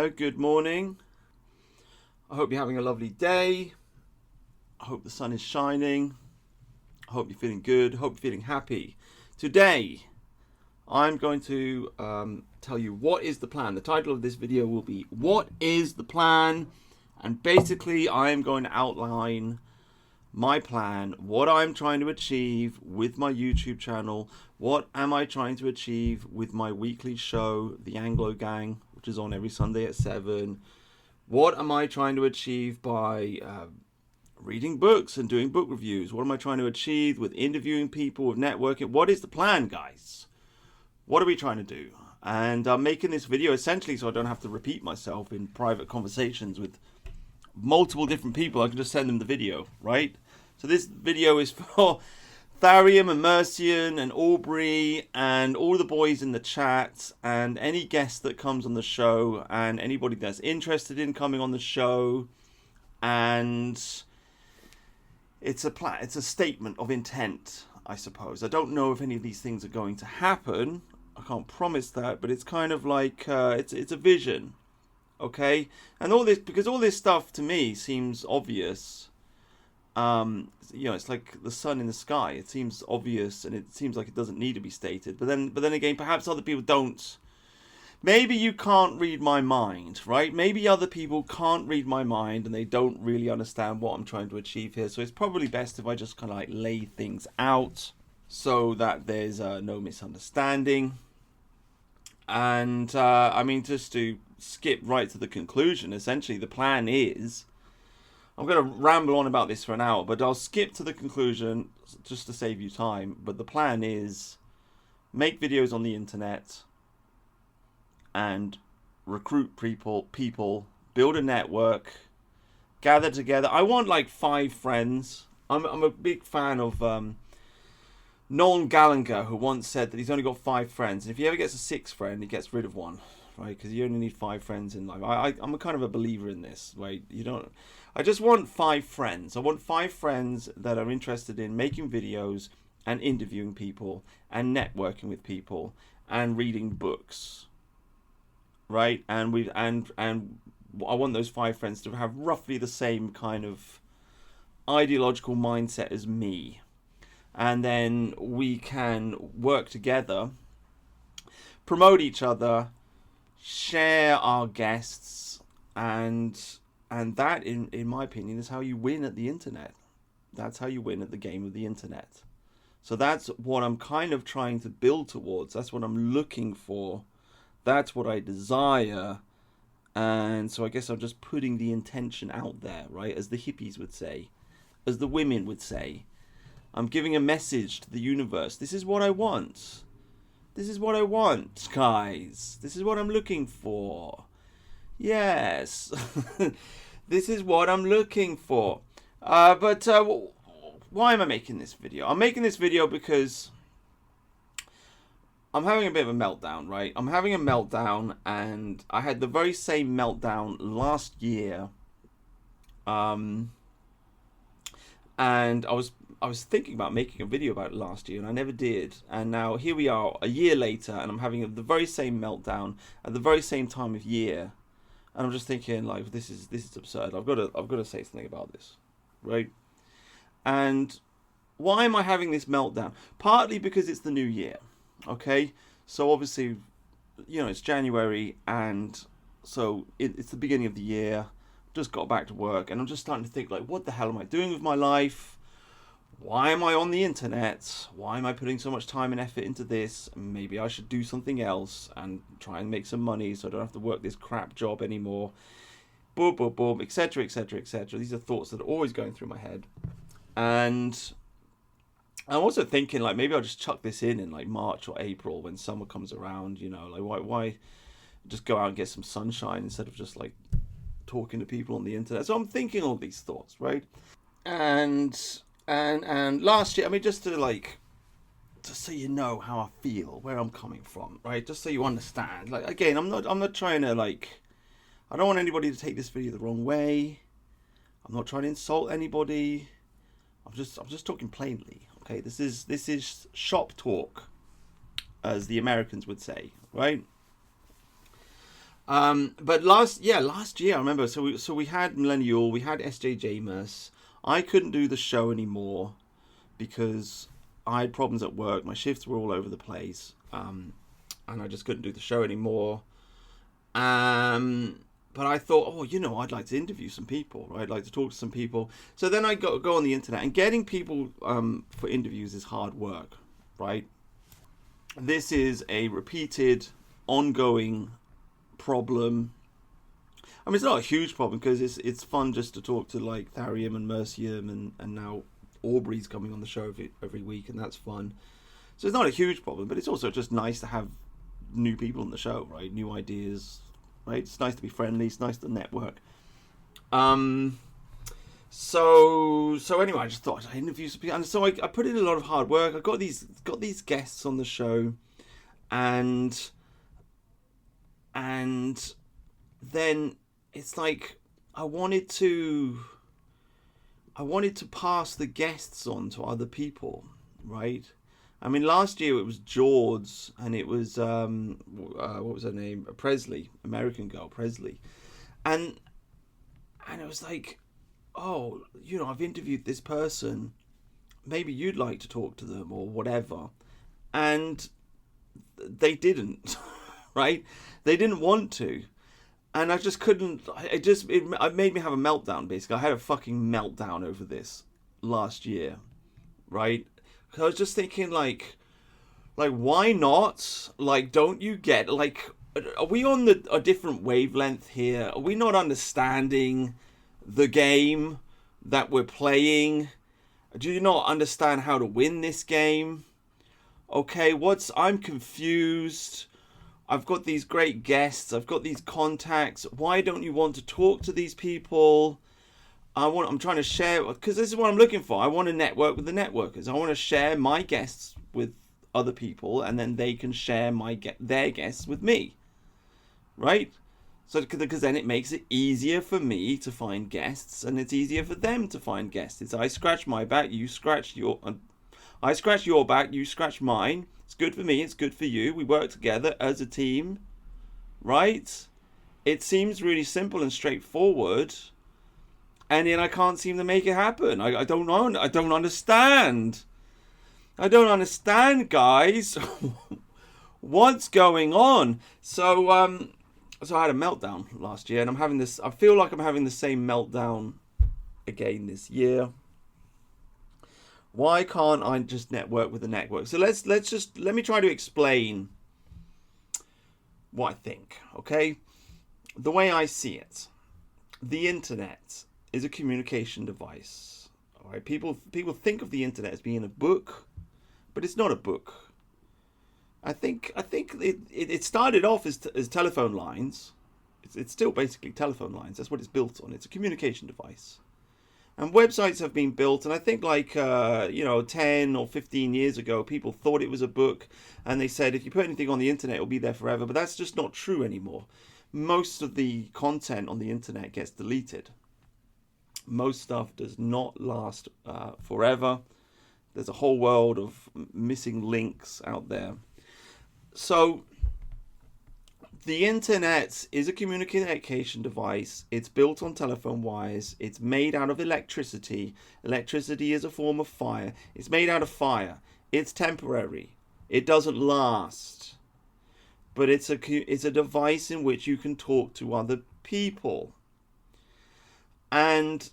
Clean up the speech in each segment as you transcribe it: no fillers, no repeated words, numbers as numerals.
there. Good morning. I hope you're having a lovely day. I hope the sun is shining. I hope you're feeling good. I hope you're feeling happy. Today, I'm going to tell you what is the plan. The title of this video will be, What is the Plan? And basically, I'm going to outline my plan, what I'm trying to achieve with my YouTube channel, what am I trying to achieve with my weekly show, The Anglo Gang, which is on every Sunday at 7. What am I trying to achieve by reading books and doing book reviews? What am I trying to achieve with interviewing people, with networking? What is the plan, guys? What are we trying to do? And I'm making this video essentially so I don't have to repeat myself in private conversations with multiple different people. I can just send them the video, right? So this video is for Tharium and Mercian and Aubrey and all the boys in the chat and any guest that comes on the show and anybody that's interested in coming on the show. And it's a plan, it's a statement of intent, I suppose. I don't know if any of these things are going to happen. I can't promise that, but it's kind of like it's a vision. Okay, and all this, because all this stuff to me seems obvious. It's like the sun in the sky. It seems obvious, and it seems like it doesn't need to be stated. But then again, perhaps other people don't. Maybe you can't read my mind, right?Maybe other people can't read my mind, and they don't really understand what I'm trying to achieve here. So it's probably best if I just kind of like lay things out so that there's no misunderstanding. And just to skip right to the conclusion, essentially the plan is, I'm going to ramble on about this for an hour, but I'll skip to the conclusion just to save you time. But the plan is make videos on the internet and recruit people, build a network, gather together. I want like 5 friends. I'm a big fan of Noel Gallagher, who once said that he's only got 5 friends, and if he ever gets a 6th friend, he gets rid of one, right? Because you only need 5 friends in life. I'm a kind of a believer in this, right? I just want 5 friends. I want 5 friends that are interested in making videos and interviewing people and networking with people and reading books, right? And I want those 5 friends to have roughly the same kind of ideological mindset as me. And then we can work together, promote each other, share our guests, and that, in my opinion, is how you win at the internet. That's how you win at the game of the internet. So that's what I'm kind of trying to build towards. That's what I'm looking for. That's what I desire. And so I guess I'm just putting the intention out there, right? As the hippies would say, as the women would say. I'm giving a message to the universe. This is what I want. This is what I want, guys. This is what I'm looking for. Yes. This is what I'm looking for. But why am I making this video? I'm making this video because I'm having a bit of a meltdown, right? I'm having a meltdown, and I had the very same meltdown last year. And I was thinking about making a video about it last year, and I never did. And now here we are, a year later, and I'm having the very same meltdown at the very same time of year. And I'm just thinking, like, this is absurd. I've got to say something about this, right? And why am I having this meltdown? Partly because it's the new year, okay? So obviously, it's January, and so it's the beginning of the year. Just got back to work, and I'm just starting to think, like, what the hell am I doing with my life? Why am I on the internet? Why am I putting so much time and effort into this? Maybe I should do something else and try and make some money so I don't have to work this crap job anymore. Boom, boom, boom, etc., etc., etc. These are thoughts that are always going through my head. And I'm also thinking, like, maybe I'll just chuck this in like March or April when summer comes around, like why just go out and get some sunshine instead of just like talking to people on the internet. So I'm thinking all these thoughts, right? And last year, just so you know how I feel, where I'm coming from, right? Just so you understand. Like, again, I'm not trying to, like, I don't want anybody to take this video the wrong way. I'm not trying to insult anybody. I'm just talking plainly. Okay, this is shop talk, as the Americans would say, right? But last year I remember. So we had Millennial, we had SJ Jamus. I couldn't do the show anymore because I had problems at work. My shifts were all over the place, and I just couldn't do the show anymore. But I thought, I'd like to interview some people, right? I'd like to talk to some people. So then I go on the internet, and getting people for interviews is hard work, right? This is a repeated, ongoing problem. I mean, it's not a huge problem because it's fun just to talk to like Tharium and Mercium and now Aubrey's coming on the show every week, and that's fun. So it's not a huge problem, but it's also just nice to have new people on the show, right? New ideas, right? It's nice to be friendly. It's nice to network. So anyway, I just thought I'd interview some people, and so I put in a lot of hard work. I got these guests on the show, and then it's like I wanted to pass the guests on to other people, right? I mean, last year it was George, and it was what was her name? Presley, American girl, Presley, and it was like, oh, I've interviewed this person, maybe you'd like to talk to them or whatever, and they didn't, right? They didn't want to. And I just couldn't. It made me have a meltdown. Basically, I had a fucking meltdown over this last year, right? Because I was just thinking, like, why not? Like, don't you get, like, are we on a different wavelength here? Are we not understanding the game that we're playing? Do you not understand how to win this game? Okay, I'm confused. I've got these great guests. I've got these contacts. Why don't you want to talk to these people? I'm trying to share, because this is what I'm looking for. I want to network with the networkers. I want to share my guests with other people, and then they can share their guests with me, right? So because then it makes it easier for me to find guests, and it's easier for them to find guests. It's I scratch my back, you scratch your. I scratch your back, you scratch mine. It's good for me, it's good for you. We work together as a team, right? It seems really simple and straightforward, and yet I can't seem to make it happen. I don't know. I don't understand. I don't understand, guys. What's going on? So I had a meltdown last year, and I'm having this. I feel like I'm having the same meltdown again this year. Why can't I just network with the network? So let me try to explain what I think, okay? The way I see it, the internet is a communication device. All right, people think of the internet as being a book, but it's not a book. I think it started off as telephone lines. It's still basically telephone lines. That's what it's built on. It's a communication device. And websites have been built, and I think 10 or 15 years ago, people thought it was a book, and they said if you put anything on the internet, it'll be there forever. But that's just not true anymore. Most of the content on the internet gets deleted. Most stuff does not last forever. There's a whole world of missing links out there. So the internet is a communication device. It's built on telephone wires. It's made out of electricity. Electricity is a form of fire. It's made out of fire. It's temporary. It doesn't last. But it's a device in which you can talk to other people. And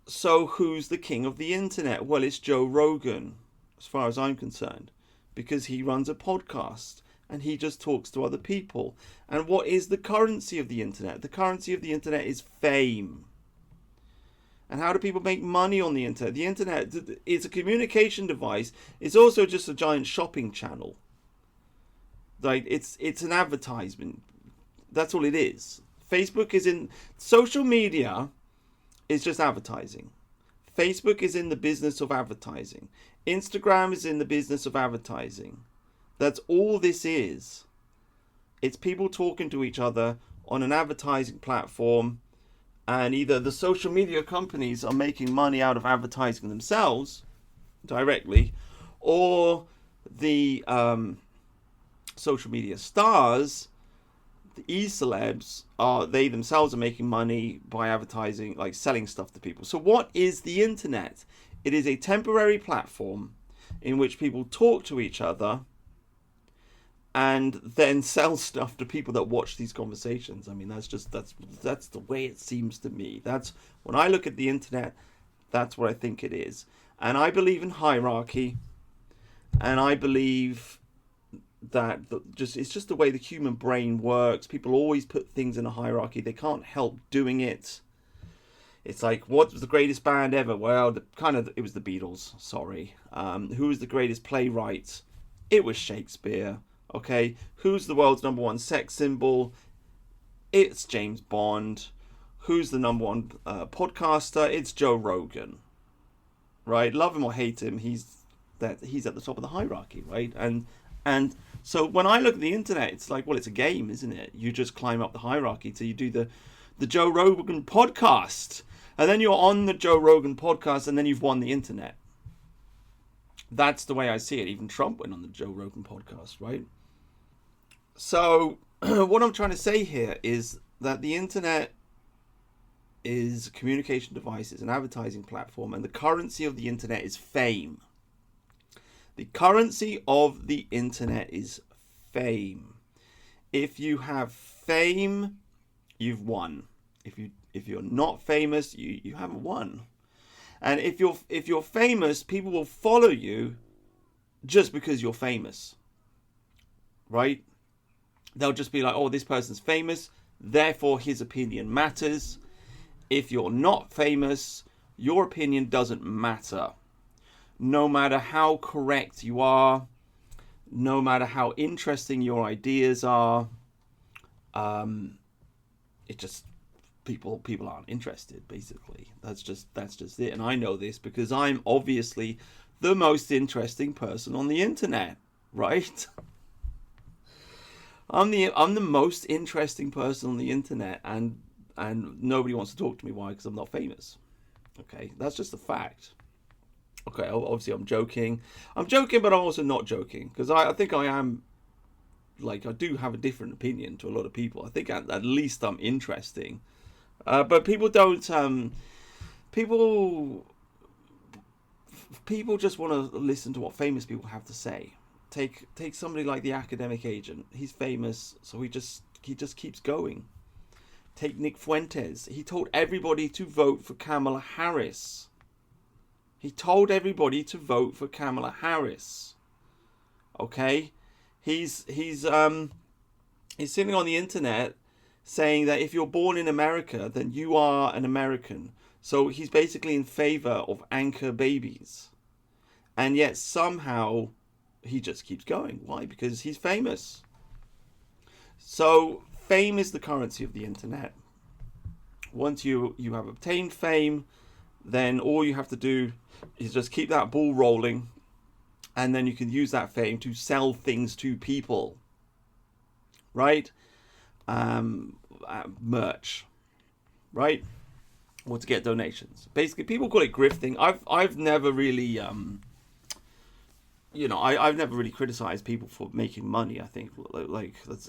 so who's the king of the internet? Well, it's Joe Rogan, as far as I'm concerned, because he runs a podcast. And he just talks to other people. And what is the currency of the internet? The currency of the internet is fame. And how do people make money on the internet? The internet is a communication device. It's also just a giant shopping channel. Like it's an advertisement. That's all it is. Facebook is in social media is just advertising. Facebook is in the business of advertising. Instagram is in the business of advertising. That's all this is. It's people talking to each other on an advertising platform, and either the social media companies are making money out of advertising themselves directly, or the social media stars, The e-celebs they themselves are making money by advertising, like selling stuff to people. So what is the internet? It is a temporary platform in which people talk to each other and then sell stuff to people that watch these conversations. I mean, that's the way it seems to me. That's when I look at the internet, that's what I think it is. And I believe in hierarchy, and I believe that it's just the way the human brain works. People always put things in a hierarchy. They can't help doing it. It's like, what was the greatest band ever? Well, it was the Beatles. Sorry. Who was the greatest playwright? It was Shakespeare. Okay. Who's the world's number one sex symbol? It's James Bond. Who's the number one podcaster? It's Joe Rogan. Right? Love him or hate him, he's at the top of the hierarchy, right? And so when I look at the internet, it's like, well, it's a game, isn't it? You just climb up the hierarchy till you do the Joe Rogan podcast. And then you're on the Joe Rogan podcast, and then you've won the internet. That's the way I see it. Even Trump went on the Joe Rogan podcast, right? So what I'm trying to say here is that the internet is a communication device, it's an advertising platform, and the currency of the internet is fame. The currency of the internet is fame. If you have fame, you've won. If you're not famous, you haven't won. And if you're famous, people will follow you just because you're famous. Right? They'll just be like, oh, this person's famous, therefore his opinion matters. If you're not famous, your opinion doesn't matter. No matter how correct you are, no matter how interesting your ideas are, it just people aren't interested. Basically, that's just it. And I know this because I'm obviously the most interesting person on the internet, right? I'm the most interesting person on the internet, and nobody wants to talk to me. Why? Because I'm not famous. Okay, that's just a fact. Okay, obviously I'm joking, but I'm also not joking, because I think I am, like, I do have a different opinion to a lot of people. I think at least I'm interesting, but people don't. People just want to listen to what famous people have to say. Take somebody like the Academic Agent. He's famous, so he just keeps going. Take Nick Fuentes. He told everybody to vote for Kamala Harris. He told everybody to vote for Kamala Harris. Okay? He's sitting on the internet saying that if you're born in America, then you are an American. So he's basically in favor of anchor babies. And yet somehow he just keeps going. Why? Because he's famous. So fame is the currency of the internet. Once you have obtained fame, then all you have to do is just keep that ball rolling, and then you can use that fame to sell things to people, right? Merch, right? Or to get donations. Basically, people call it grifting. I've never really I've never really criticized people for making money. I think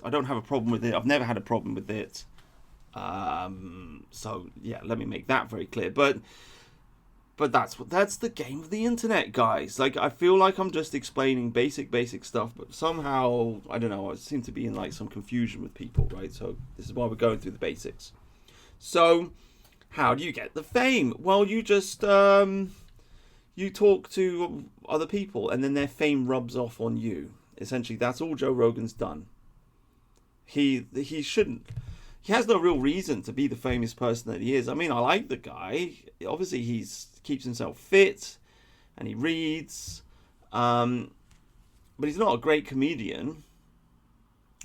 I don't have a problem with it. I've never had a problem with it. So yeah, let me make that very clear. But that's the game of the internet, guys. Like, I feel like I'm just explaining basic stuff, but somehow, I don't know, I seem to be in like some confusion with people, right? So this is why we're going through the basics. So how do you get the fame? Well, you just you talk to other people, and then their fame rubs off on you. Essentially, that's all Joe Rogan's done. He shouldn't. He has no real reason to be the famous person that he is. I mean, I like the guy. Obviously, keeps himself fit, and he reads. But he's not a great comedian.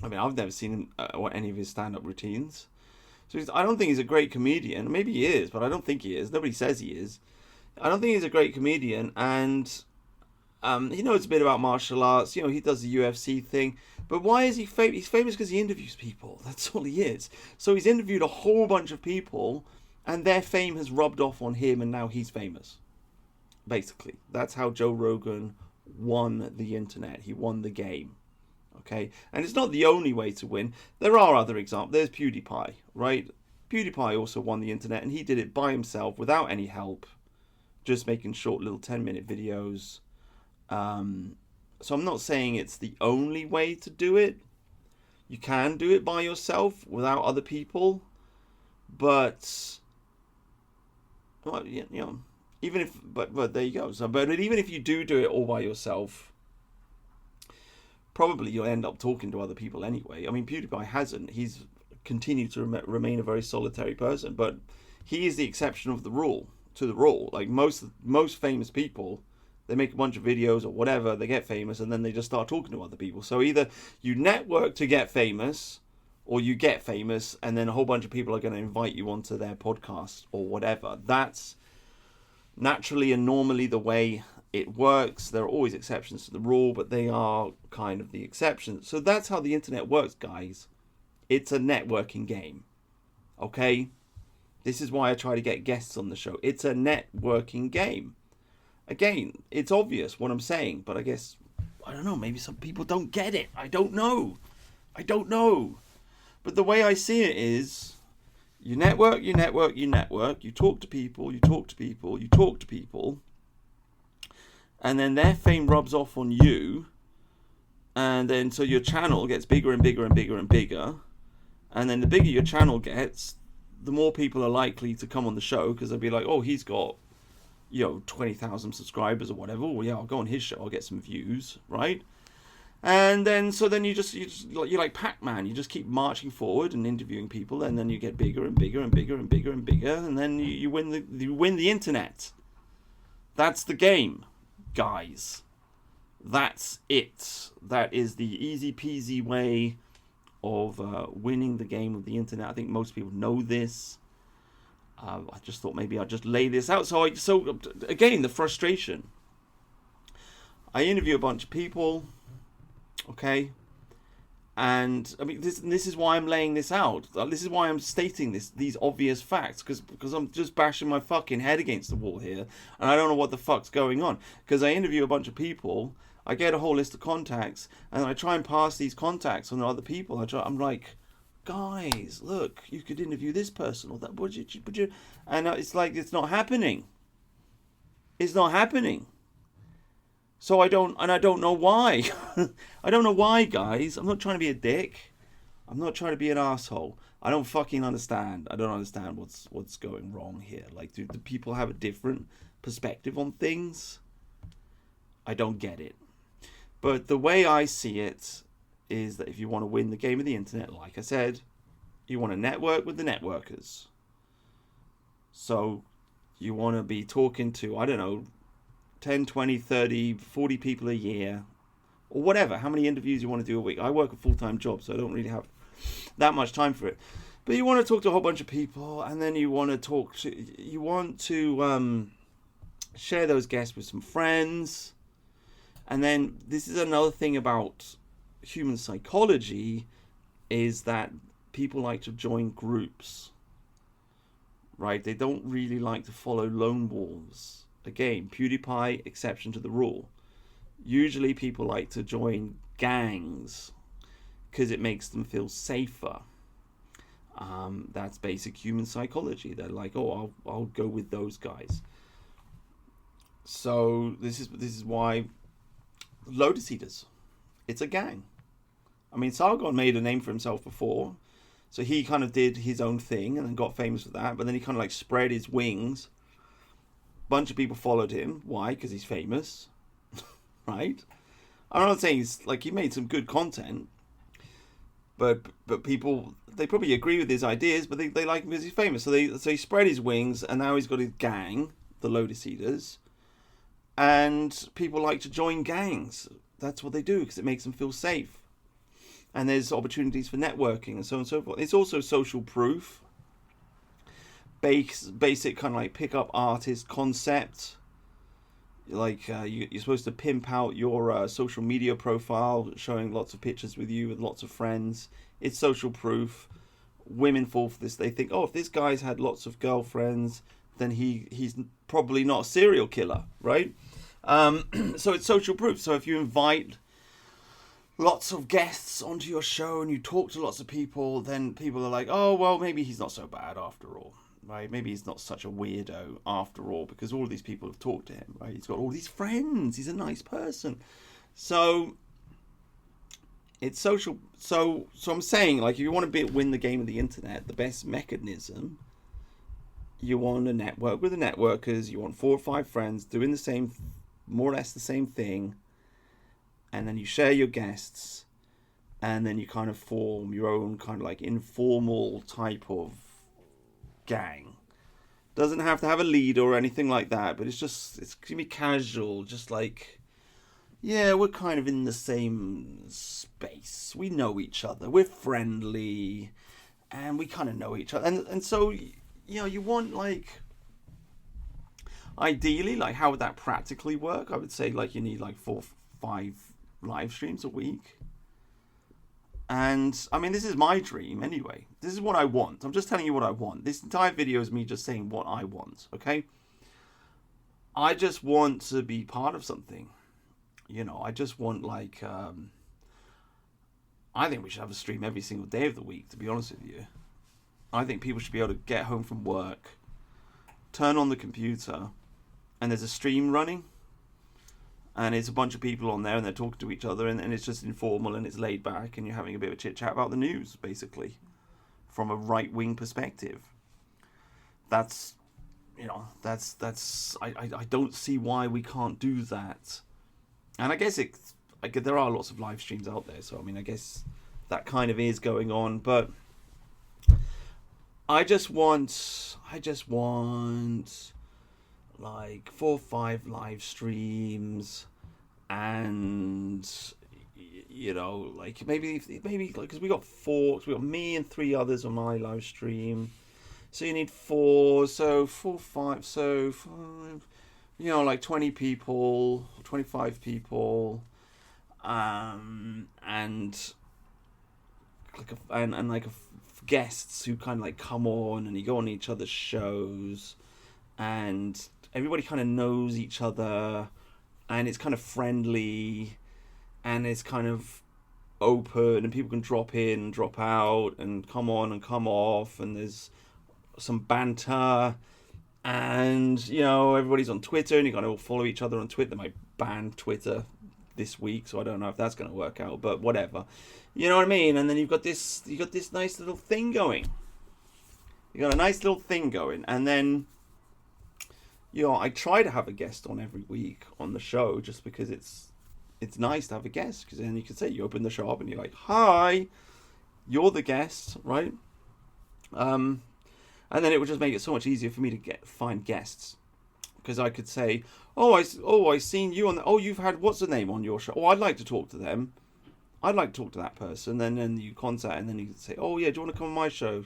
I mean, I've never seen him any of his stand-up routines. So I don't think he's a great comedian. Maybe he is, but I don't think he is. Nobody says he is. I don't think he's a great comedian, and he knows a bit about martial arts. He does the UFC thing. But why is he famous? He's famous because he interviews people. That's all he is. So he's interviewed a whole bunch of people, and their fame has rubbed off on him, and now he's famous. Basically, that's how Joe Rogan won the internet. He won the game. Okay, and it's not the only way to win. There are other examples. There's PewDiePie, right? PewDiePie also won the internet, and he did it by himself without any help, just making short little 10-minute videos. So I'm not saying it's the only way to do it. You can do it by yourself without other people, but well, you know, even if but there you go. So, but even if you do it all by yourself, probably you'll end up talking to other people anyway. I mean, PewDiePie hasn't. He's continued to remain a very solitary person, but he is the exception of the rule to the rule. Like most famous people, they make a bunch of videos or whatever, they get famous, and then they just start talking to other people. So either you network to get famous, or you get famous, and then a whole bunch of people are going to invite you onto their podcast or whatever. That's naturally and normally the way it works. There are always exceptions to the rule, but they are kind of the exceptions. So that's how the internet works, guys. It's a networking game. Okay? This is why I try to get guests on the show. It's a networking game. Again, it's obvious what I'm saying, but I guess, I don't know, maybe some people don't get it. I don't know. But the way I see it is, you network, you talk to people, and then their fame rubs off on you, and then so your channel gets bigger and bigger and bigger and bigger, and then the bigger your channel gets, the more people are likely to come on the show, because they'll be like, oh, he's got 20,000 subscribers or whatever. Well, yeah, I'll go on his show. I'll get some views, right? And then, so then you're like Pac-Man. You just keep marching forward and interviewing people, and then you get bigger and bigger and bigger and bigger and bigger, and then you win the internet. That's the game, guys. That's it. That is the easy peasy way of winning the game of the internet. I think most people know this. I just thought maybe I'd just lay this out. So again, the frustration. I interview a bunch of people, okay, and I mean this is why I'm laying this out. This is why I'm stating these obvious facts, because I'm just bashing my fucking head against the wall here, and I don't know what the fuck's going on. Because I interview a bunch of people, I get a whole list of contacts, and I try and pass these contacts on to other people. I'm like, guys, look, you could interview this person or that. Would you? And it's like, it's not happening. It's not happening. So I don't know why. I don't know why, guys. I'm not trying to be a dick. I'm not trying to be an asshole. I don't fucking understand. I don't understand what's going wrong here. Like, do people have a different perspective on things? I don't get it. But the way I see it is that if you want to win the game of the internet, like I said, you want to network with the networkers. So you want to be talking to, I don't know, 10, 20, 30, 40 people a year, or whatever, how many interviews you want to do a week. I work a full-time job, so I don't really have that much time for it. But you want to talk to a whole bunch of people, and then you want to share those guests with some friends. And then this is another thing about human psychology, is that people like to join groups, right? They don't really like to follow lone wolves. Again, PewDiePie, exception to the rule. Usually people like to join gangs because it makes them feel safer. That's basic human psychology. They're like, oh, I'll go with those guys. So this is why Lotus Eaters, it's a gang. I mean, Sargon made a name for himself before, so he kind of did his own thing and then got famous for that. But then he kind of like spread his wings. Bunch of people followed him. Why? Because he's famous, right? I'm not saying he made some good content, but people, they probably agree with his ideas, but they like him because he's famous. So he spread his wings, and now he's got his gang, the Lotus Eaters, and people like to join gangs. That's what they do because it makes them feel safe. And there's opportunities for networking and so on and so forth. It's also social proof. Basic kind of like pickup artist concept. Like you're supposed to pimp out your social media profile, showing lots of pictures with you with lots of friends. It's social proof. Women fall for this. They think, oh, if this guy's had lots of girlfriends, then he's probably not a serial killer, right? So it's social proof. So if you invite lots of guests onto your show and you talk to lots of people, then people are like, oh, well, maybe he's not so bad after all, right? Maybe he's not such a weirdo after all, because all of these people have talked to him, right? He's got all these friends. He's a nice person. So it's social. So I'm saying, like, if you want to win the game of the internet, the best mechanism, you want to network with the networkers. You want 4 or 5 friends doing the same, more or less the same thing. And then you share your guests, and then you kind of form your own kind of like informal type of gang. Doesn't have to have a leader or anything like that, but it's gonna be casual, just like, yeah, we're kind of in the same space. We know each other. We're friendly, and we kind of know each other. And so, you want, like, ideally, like, how would that practically work? I would say, like, you need like 4 or 5 live streams a week. And I mean, this is my dream anyway. This is what I want. I'm just telling you what I want. This entire video is me just saying what I want, okay? I just want to be part of something. I just want, like, I think we should have a stream every single day of the week, to be honest with you. I think people should be able to get home from work, turn on the computer, and there's a stream running. And it's a bunch of people on there and they're talking to each other, and it's just informal and it's laid back, and you're having a bit of a chit chat about the news, basically, from a right-wing perspective. That's I don't see why we can't do that. And I guess there are lots of live streams out there, so I mean, I guess that kind of is going on, but I just want like 4 or 5 live streams, and like maybe like, because we got me and 3 others on my live stream, so you need 4, so 4, 5, so 5, like 20 people, 25 people, and guests who kind of like come on, and you go on each other's shows, and everybody kind of knows each other, and it's kind of friendly, and it's kind of open, and people can drop in, drop out, and come on and come off, and there's some banter, and everybody's on Twitter, and you kind of all follow each other on Twitter. They might ban Twitter this week, so I don't know if that's going to work out, but whatever. You know what I mean? And then you got this nice little thing going. You got a nice little thing going, and then I try to have a guest on every week on the show, just because it's nice to have a guest, because then you can say, you open the show up and you're like, hi, you're the guest, right? And then it would just make it so much easier for me to find guests, because I could say, I seen you on you've had what's the name on your show. I'd like to talk to them. I'd like to talk to that person. Then you contact, and then you say, oh yeah, do you want to come on my show?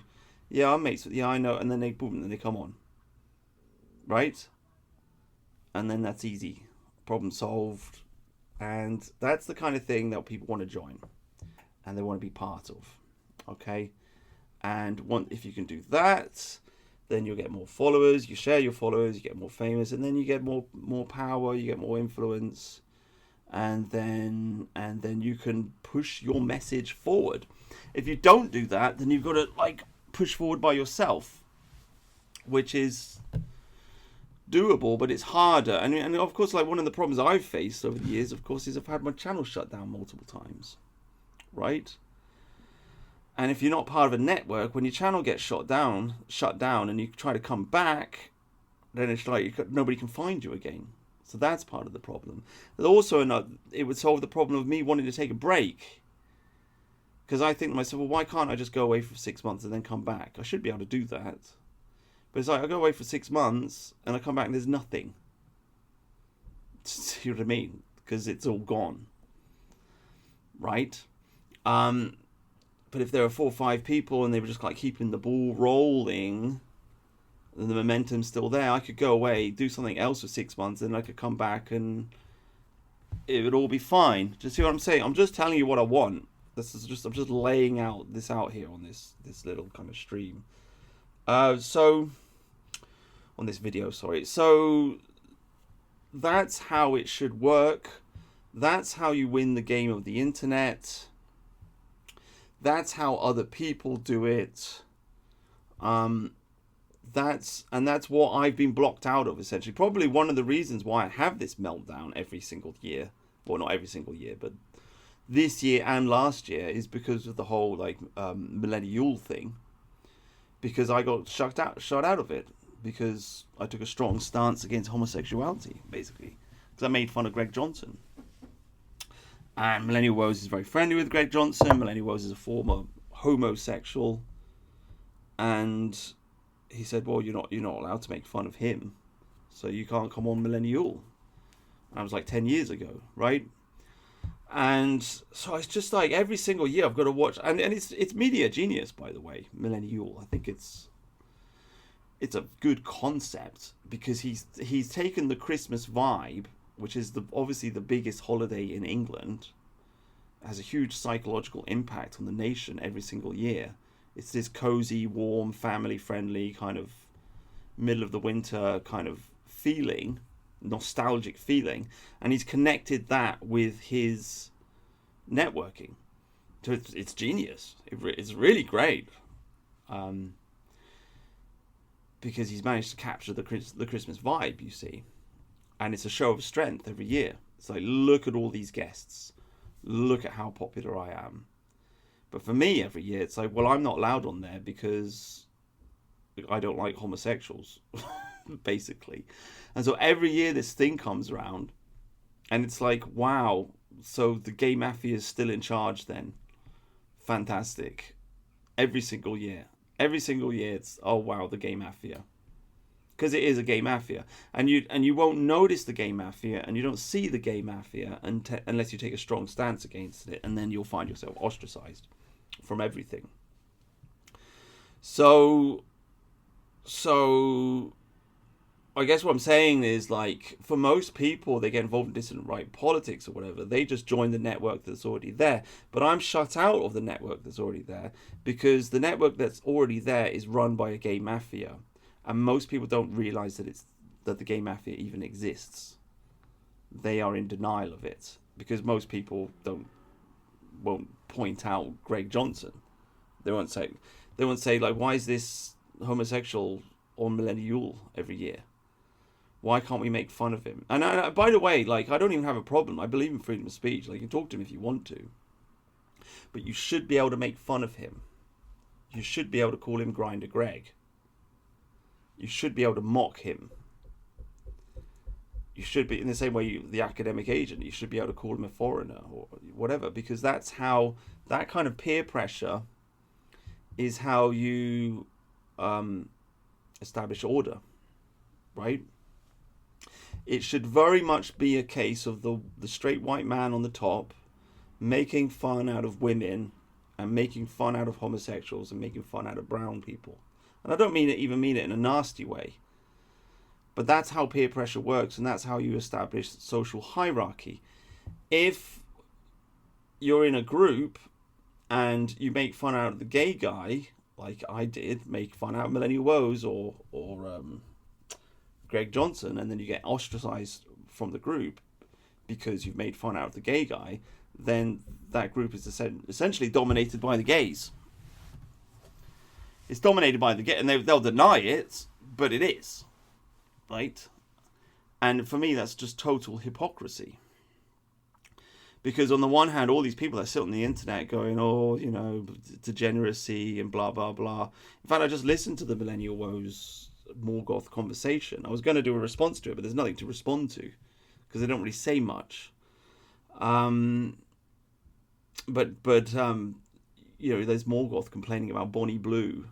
Yeah, I'm mates with, yeah, I know. And then they come on, right? And then that's easy, problem solved. And that's the kind of thing that people want to join, and they want to be part of, okay? And if you can do that, then you'll get more followers. You share your followers, you get more famous, and then you get more power, you get more influence, and then you can push your message forward. If you don't do that, then you've got to like push forward by yourself, which is doable, but it's harder. And of course, like, one of the problems I've faced over the years, of course, is I've had my channel shut down multiple times, right? And if you're not part of a network, when your channel gets shut down, and you try to come back, then it's like nobody can find you again. So that's part of the problem. But also, it would solve the problem of me wanting to take a break, because I think to myself, well, why can't I just go away for 6 months and then come back? I should be able to do that. But it's like, I go away for 6 months and I come back and there's nothing. See what I mean? Because it's all gone, right? But if there are 4 or 5 people and they were just like keeping the ball rolling, and the momentum's still there, I could go away, do something else for 6 months, and I could come back and it would all be fine. Do you see what I'm saying? I'm just telling you what I want. I'm just laying this out here on this little kind of stream. So on this video, sorry. So that's how it should work. That's how you win the game of the internet. That's how other people do it. That's what I've been blocked out of, essentially. Probably one of the reasons why I have this meltdown every single year. Well, not every single year, but this year and last year is because of the whole millennial thing. Because I got shut out of it because I took a strong stance against homosexuality, basically. Because I made fun of Greg Johnson. And Millennial Woes is very friendly with Greg Johnson. Millennial Woes is a former homosexual. And he said, well, you're not allowed to make fun of him. So you can't come on Millennial. And I was like 10 years ago, right? And so it's just like every single year I've got to watch. And it's Media Genius, by the way, Millennial. I think it's a good concept because he's taken the Christmas vibe, which is obviously the biggest holiday in England, has a huge psychological impact on the nation every single year. It's this cozy, warm, family-friendly kind of middle of the winter kind of feeling, nostalgic feeling, and he's connected that with his networking. So it's genius. It's really great. Because he's managed to capture the Christmas vibe, you see. And it's a show of strength every year. It's like, look at all these guests. Look at how popular I am. But for me, every year, it's like, well, I'm not allowed on there because I don't like homosexuals, basically. And so every year this thing comes around, and it's like, wow, so the gay mafia is still in charge then. Fantastic. Every single year. Every single year, it's, oh, wow, the gay mafia. Because it is a gay mafia, and you won't notice the gay mafia, and you don't see the gay mafia unless you take a strong stance against it, and then you'll find yourself ostracized from everything. So I guess what I'm saying is, like, for most people, they get involved in dissident right politics or whatever. They just join the network that's already there. But I'm shut out of the network that's already there because the network that's already there is run by a gay mafia. And most people don't realize that the gay mafia even exists. They are in denial of it because most people won't point out Greg Johnson. They won't say like, why is this homosexual on Millennial every year? Why can't we make fun of him? And by the way, like, I don't even have a problem. I believe in freedom of speech. Like, you can talk to him if you want to, but you should be able to make fun of him. You should be able to call him Grindr Greg. You should be able to mock him. You should be, in the same way the academic agent, you should be able to call him a foreigner or whatever, because that's how, that kind of peer pressure is how you establish order, right? It should very much be a case of the straight white man on the top making fun out of women and making fun out of homosexuals and making fun out of brown people. And I don't mean it in a nasty way. But that's how peer pressure works, and that's how you establish social hierarchy. If you're in a group and you make fun out of the gay guy, like I did, make fun out of Millennial Woes or Greg Johnson, and then you get ostracized from the group because you've made fun out of the gay guy, then that group is essentially dominated by the gays. It's dominated by the gays, and they'll deny it, but it is. Right? And for me, that's just total hypocrisy. Because on the one hand, all these people that sit on the internet going, oh, you know, degeneracy and blah, blah, blah. In fact, I just listened to the Millennial Woes Morgoth conversation. I was going to do a response to it, but there's nothing to respond to because they don't really say much. But you know, there's Morgoth complaining about Bonnie Blue.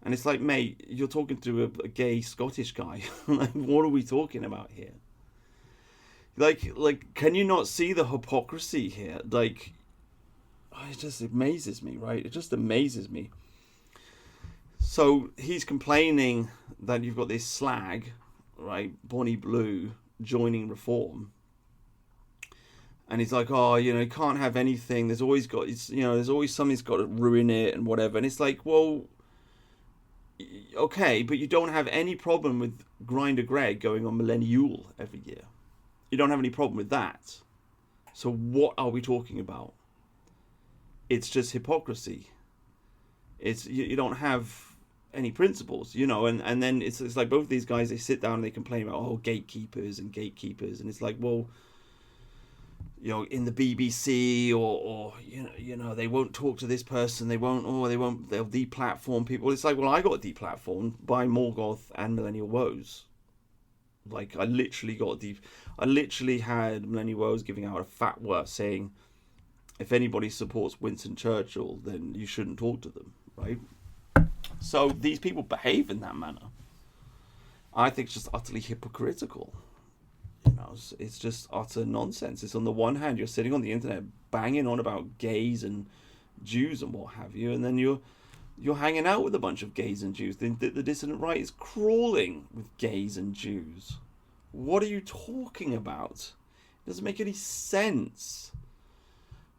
And it's like, mate, you're talking to a gay Scottish guy. Like, what are we talking about here? Like, can you not see the hypocrisy here? Like, it just amazes me, right? It just amazes me. So he's complaining that you've got this slag, right, Bonnie Blue, joining Reform. And he's like, oh, you know, you can't have anything. There's always something's got to ruin it and whatever. And it's like, well, okay, but you don't have any problem with Grindr Greg going on Millennial every year. You don't have any problem with that. So what are we talking about? It's just hypocrisy. It's you don't have any principles, and then it's like both of these guys, they sit down and they complain about gatekeepers, and it's like, well, in the BBC or they won't talk to this person, they'll deplatform people. It's like, well, I got deplatformed by Morgoth and Millennial Woes. Like I literally had Millennial Woes giving out a fatwa saying, if anybody supports Winston Churchill, then you shouldn't talk to them, right? So these people behave in that manner. I think it's just utterly hypocritical. It's just utter nonsense. It's on the one hand, you're sitting on the internet banging on about gays and Jews and what have you, and then you're hanging out with a bunch of gays and Jews. The dissident right is crawling with gays and Jews. What are you talking about? It doesn't make any sense.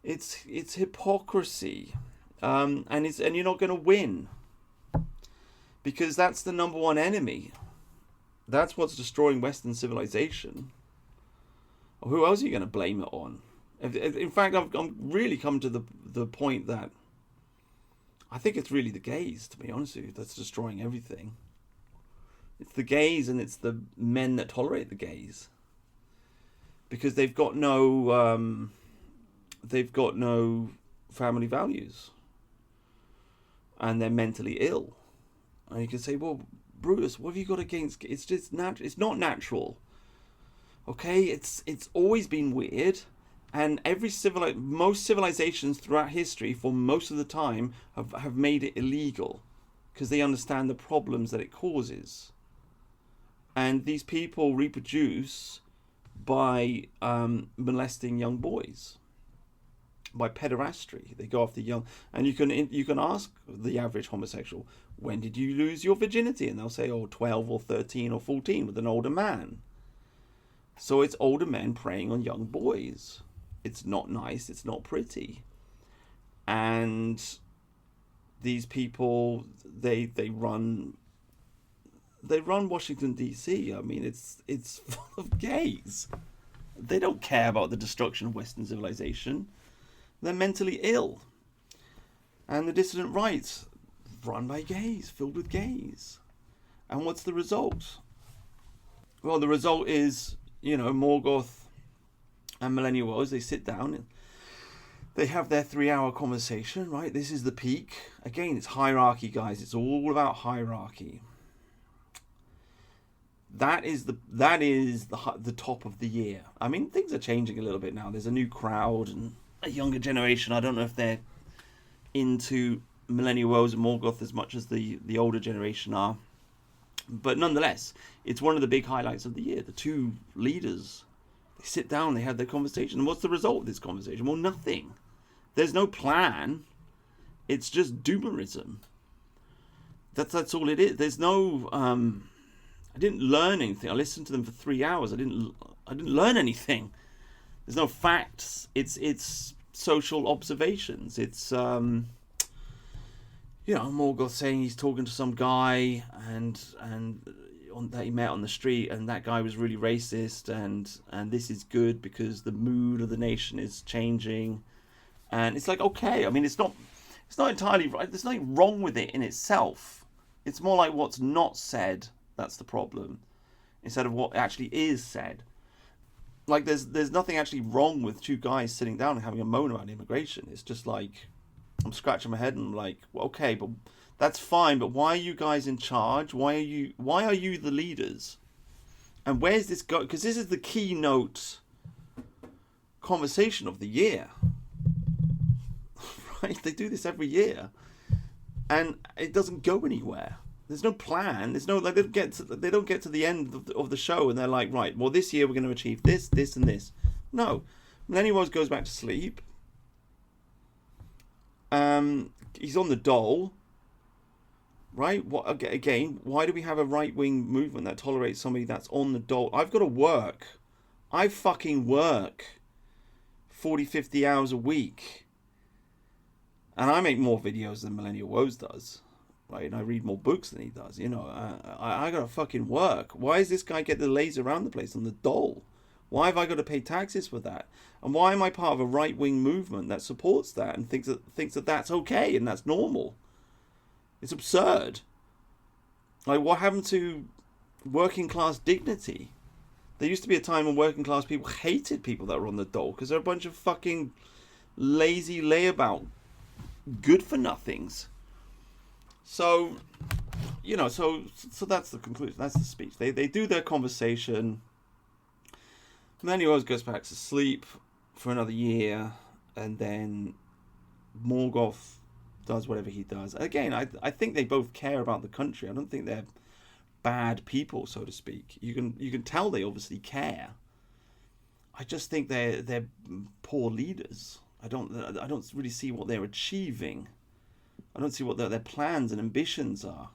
It's hypocrisy, and you're not going to win, because that's the number one enemy. That's what's destroying Western civilization. Who else are you going to blame it on? In fact, I'm really come to the point that I think it's really the gays, to be honest with you, that's destroying everything. It's the gays, and it's the men that tolerate the gays, because they've got no family values, and they're mentally ill. And you can say, well, Brutus, what have you got against? It's just it's not natural. Okay, it's always been weird, and most civilizations throughout history, for most of the time, have made it illegal, because they understand the problems that it causes. And these people reproduce by molesting young boys, by pederastry. They go after young, and you can ask the average homosexual, when did you lose your virginity? And they'll say, 12 or 13 or 14 with an older man. So it's older men preying on young boys. It's not nice, it's not pretty. And these people, they run Washington DC. I mean, it's full of gays. They don't care about the destruction of Western civilization. They're mentally ill. And the dissident right, run by gays, filled with gays. And what's the result? Well, the result is, Morgoth and Millennial Woes, they sit down and they have their 3-hour conversation, right? This is the peak. Again, it's hierarchy, guys. It's all about hierarchy. That is the top of the year. I mean, things are changing a little bit now. There's a new crowd and a younger generation. I don't know if they're into Millennial Woes and Morgoth as much as the older generation are. But nonetheless, it's one of the big highlights of the year. The two leaders, they sit down, they have their conversation. And what's the result of this conversation? Well, nothing. There's no plan. It's just doomerism. That's all it is. There's no... I didn't learn anything. I listened to them for 3 hours. I didn't learn anything. There's no facts. It's social observations. It's Morgoth saying he's talking to some guy and that he met on the street, and that guy was really racist, and this is good because the mood of the nation is changing. And it's like, okay, I mean, it's not entirely right. There's nothing wrong with it in itself. It's more like what's not said that's the problem, instead of what actually is said. Like there's nothing actually wrong with two guys sitting down and having a moan about immigration. It's just like, I'm scratching my head and I'm like, well, okay, but that's fine, but why are you guys in charge? Why are you the leaders? And where's this go? Because this is the keynote conversation of the year. Right? They do this every year. And it doesn't go anywhere. There's no plan. There's no, like, they don't get to the end of the show and they're like, right, well, this year we're going to achieve this, this, and this. No. Millennial Woes goes back to sleep. He's on the dole. Right? Again, why do we have a right-wing movement that tolerates somebody that's on the dole? I've got to work. I fucking work 40, 50 hours a week. And I make more videos than Millennial Woes does. Right? And I read more books than he does. I gotta fucking work. Why does this guy get the laser around the place on the dole? Why have I got to pay taxes for that? And why am I part of a right-wing movement that supports that and thinks that that's okay and that's normal? It's absurd. Like, what happened to working class dignity? There used to be a time when working class people hated people that were on the dole because they're a bunch of fucking lazy layabout good for nothings. So, you know, so that's the conclusion. That's the speech. They do their conversation. And then he always goes back to sleep for another year, and then Morgoth does whatever he does. Again, I think they both care about the country. I don't think they're bad people, so to speak. You can tell they obviously care. I just think they're poor leaders. I don't really see what they're achieving. I don't see what their plans and ambitions are.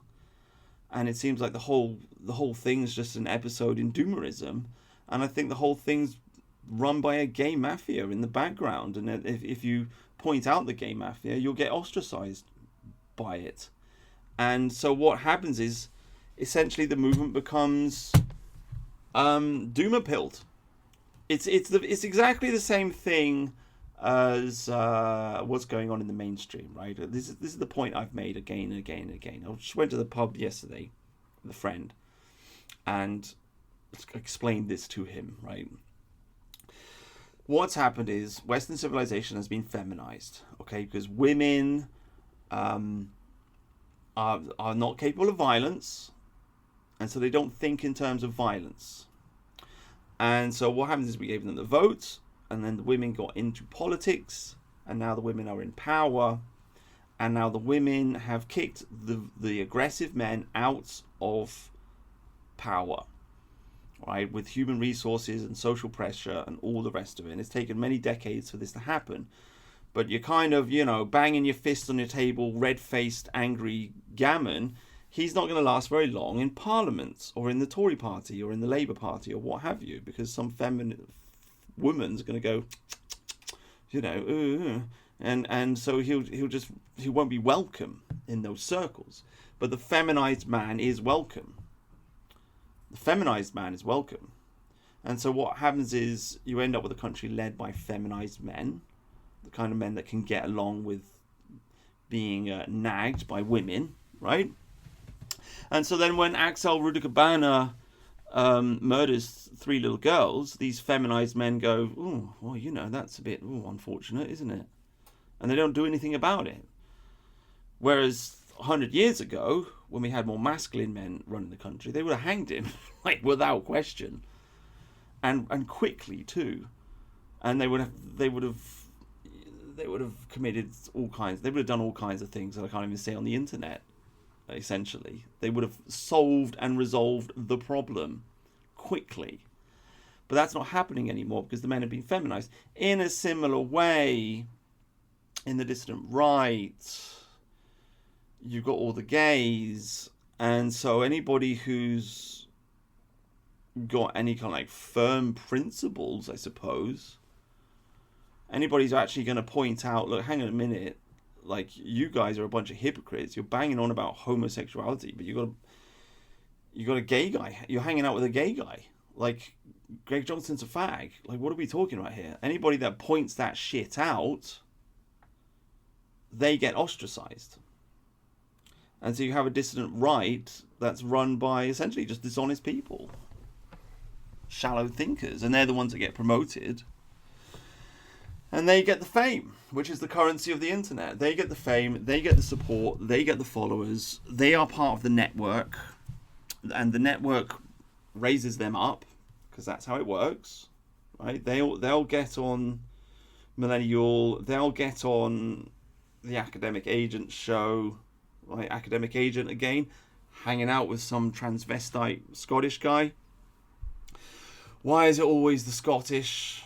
And it seems like the whole thing's just an episode in doomerism. And I think the whole thing's run by a gay mafia in the background. And if you point out the gay mafia, you'll get ostracized by it. And so what happens is, essentially, the movement becomes doomer-pilled. It's exactly the same thing as what's going on in the mainstream, right? This is the point I've made again and again and again. I just went to the pub yesterday with a friend and explained this to him, right? What's happened is Western civilization has been feminized, okay? Because women are not capable of violence, and so they don't think in terms of violence. And so what happens is we gave them the vote, and then the women got into politics, and now the women are in power, and now the women have kicked the aggressive men out of power, right, with human resources and social pressure and all the rest of it. And it's taken many decades for this to happen. But you're kind of, you know, banging your fist on your table, red-faced, angry gammon. He's not going to last very long in Parliament or in the Tory party or in the Labour Party or what have you, because some feminine woman's going to go, you know, and so he won't be welcome in those circles. But the feminized man is welcome. The feminized man is welcome. And so what happens is you end up with a country led by feminized men, the kind of men that can get along with being nagged by women, right? And so then when Axel Rudikabana murders 3 little girls, these feminized men go, oh, well, you know, that's a bit unfortunate, isn't it? And they don't do anything about it. Whereas 100 years ago, when we had more masculine men running the country, they would have hanged him, like, without question, and quickly too. And they would have committed all kinds. They would have done all kinds of things that I can't even say on the internet. Essentially, they would have solved and resolved the problem quickly. But that's not happening anymore because the men have been feminized. In a similar way, in the dissident right, you've got all the gays, and so anybody who's got any kind of like firm principles, I suppose, anybody who's actually going to point out, look, hang on a minute, like, you guys are a bunch of hypocrites. You're banging on about homosexuality, but you got a gay guy. You're hanging out with a gay guy. Like, Greg Johnson's a fag. Like, what are we talking about here? Anybody that points that shit out, they get ostracized. And so you have a dissident right that's run by essentially just dishonest people, shallow thinkers, and they're the ones that get promoted. And they get the fame, which is the currency of the internet. They get the fame, they get the support, they get the followers. They are part of the network, and the network raises them up, because that's how it works, right? They'll get on Millennial, they'll get on the Academic Agent show, right? Academic Agent again, hanging out with some transvestite Scottish guy. Why is it always the Scottish?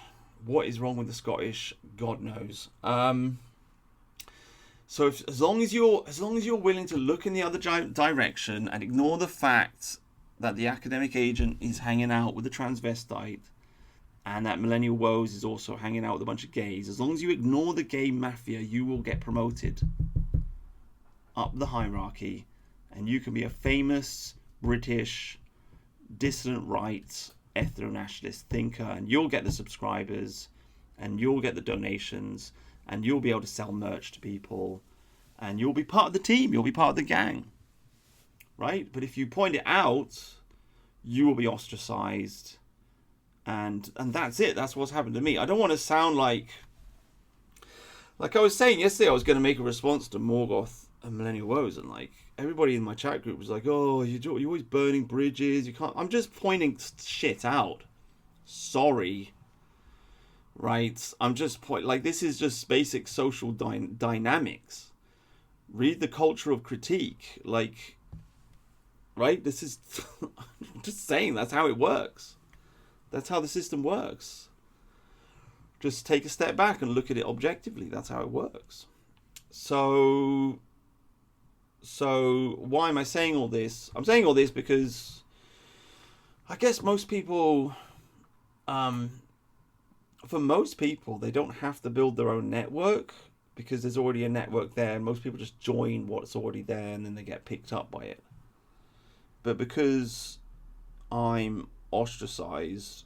What is wrong with the Scottish? God knows. So as long as you're willing to look in the other direction and ignore the fact that the Academic Agent is hanging out with a transvestite and that Millennial Woes is also hanging out with a bunch of gays, as long as you ignore the gay mafia, you will get promoted up the hierarchy, and you can be a famous British dissident right ethno-nationalist thinker, and you'll get the subscribers, and you'll get the donations, and you'll be able to sell merch to people, and you'll be part of the team, you'll be part of the gang, right? But if you point it out, you will be ostracized, and that's it. That's what's happened to me. I don't want to sound like I was saying yesterday, I was going to make a response to Morgoth and Millennial Woes, and like everybody in my chat group was like, "Oh, you're always burning bridges. You can't." I'm just pointing shit out. Sorry, right? I'm just this is just basic social dynamics. Read the Culture of Critique, right? This is I'm just saying that's how it works. That's how the system works. Just take a step back and look at it objectively. That's how it works. So why am I saying all this? I'm saying all this because I guess most people, for most people, they don't have to build their own network because there's already a network there, and most people just join what's already there and then they get picked up by it. But because I'm ostracized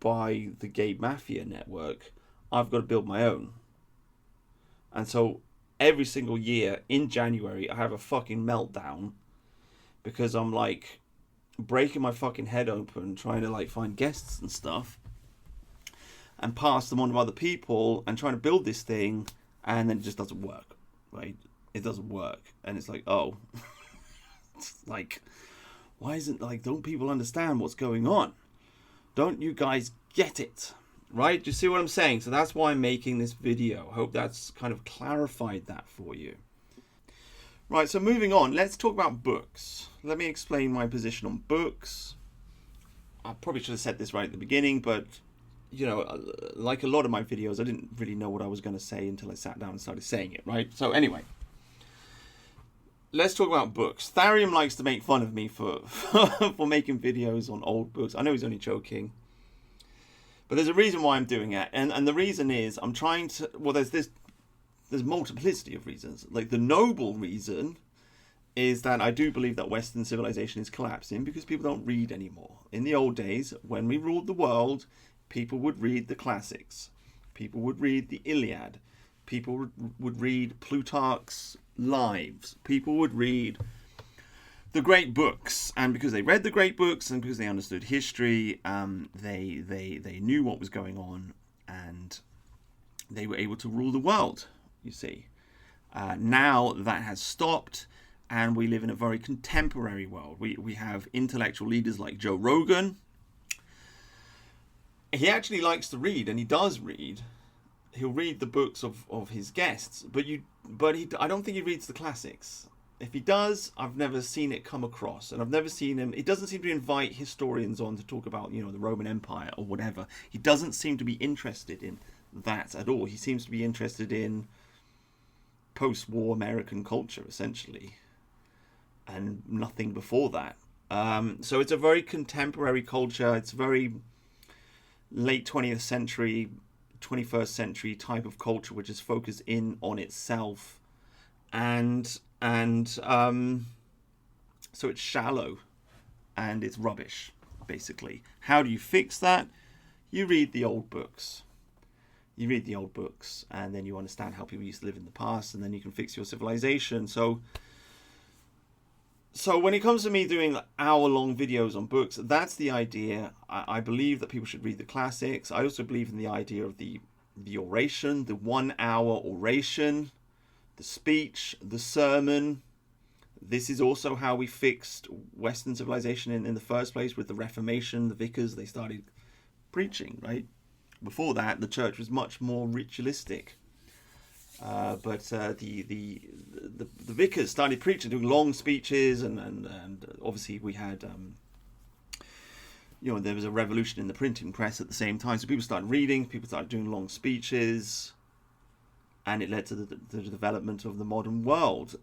by the gay mafia network, I've got to build my own. And so every single year in January, I have a fucking meltdown because I'm like breaking my fucking head open trying to find guests and stuff and pass them on to other people and trying to build this thing, and then it just doesn't work, right? It doesn't work. And it's like, oh, it's like, why isn't don't people understand what's going on? Don't you guys get it? Right? Do you see what I'm saying? So that's why I'm making this video. I hope that's kind of clarified that for you. Right, so moving on, let's talk about books. Let me explain my position on books. I probably should have said this right at the beginning, but, like a lot of my videos, I didn't really know what I was going to say until I sat down and started saying it, right? So anyway, let's talk about books. Tharium likes to make fun of me for making videos on old books. I know he's only joking. But there's a reason why I'm doing it. And the reason is I'm trying to... Well, there's multiplicity of reasons. Like, the noble reason is that I do believe that Western civilization is collapsing because people don't read anymore. In the old days, when we ruled the world, people would read the classics. People would read the Iliad. People would read Plutarch's Lives. People would read the great books, and because they read the great books and because they understood history, they knew what was going on, and they were able to rule the world, you see. Now that has stopped, and we live in a very contemporary world. We have intellectual leaders like Joe Rogan. He actually likes to read, and he does read. He'll read the books of his guests, but I don't think he reads the classics. If he does, I've never seen it come across, and I've never seen him. He doesn't seem to invite historians on to talk about, the Roman Empire or whatever. He doesn't seem to be interested in that at all. He seems to be interested in post-war American culture, essentially, and nothing before that. So it's a very contemporary culture. It's very late 20th century, 21st century type of culture, which is focused in on itself, and so it's shallow and it's rubbish, basically. How do you fix that? You read the old books. You read the old books, and then you understand how people used to live in the past, and then you can fix your civilization. So when it comes to me doing hour-long videos on books, that's the idea. I believe that people should read the classics. I also believe in the idea of the oration, the 1 hour oration, the speech, the sermon. This is also how we fixed Western civilization in the first place with the Reformation, the vicars. They started preaching, right? Before that, the church was much more ritualistic. But the vicars started preaching, doing long speeches, and obviously we had, there was a revolution in the printing press at the same time. So people started reading, people started doing long speeches, and it led to the development of the modern world.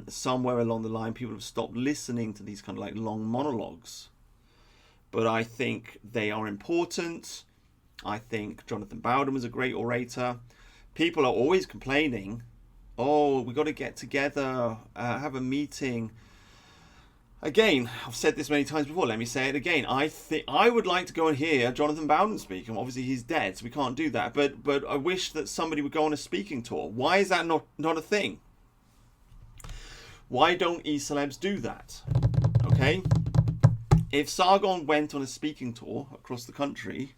Somewhere along the line, people have stopped listening to these kind of long monologues. But I think they are important. I think Jonathan Bowden was a great orator. People are always complaining, oh, we got to get together, have a meeting. Again, I've said this many times before. Let me say it again. I think I would like to go and hear Jonathan Bowden speak, and obviously he's dead, so we can't do that. But I wish that somebody would go on a speaking tour. Why is that not a thing? Why don't e-celebs do that? Okay, if Sargon went on a speaking tour across the country,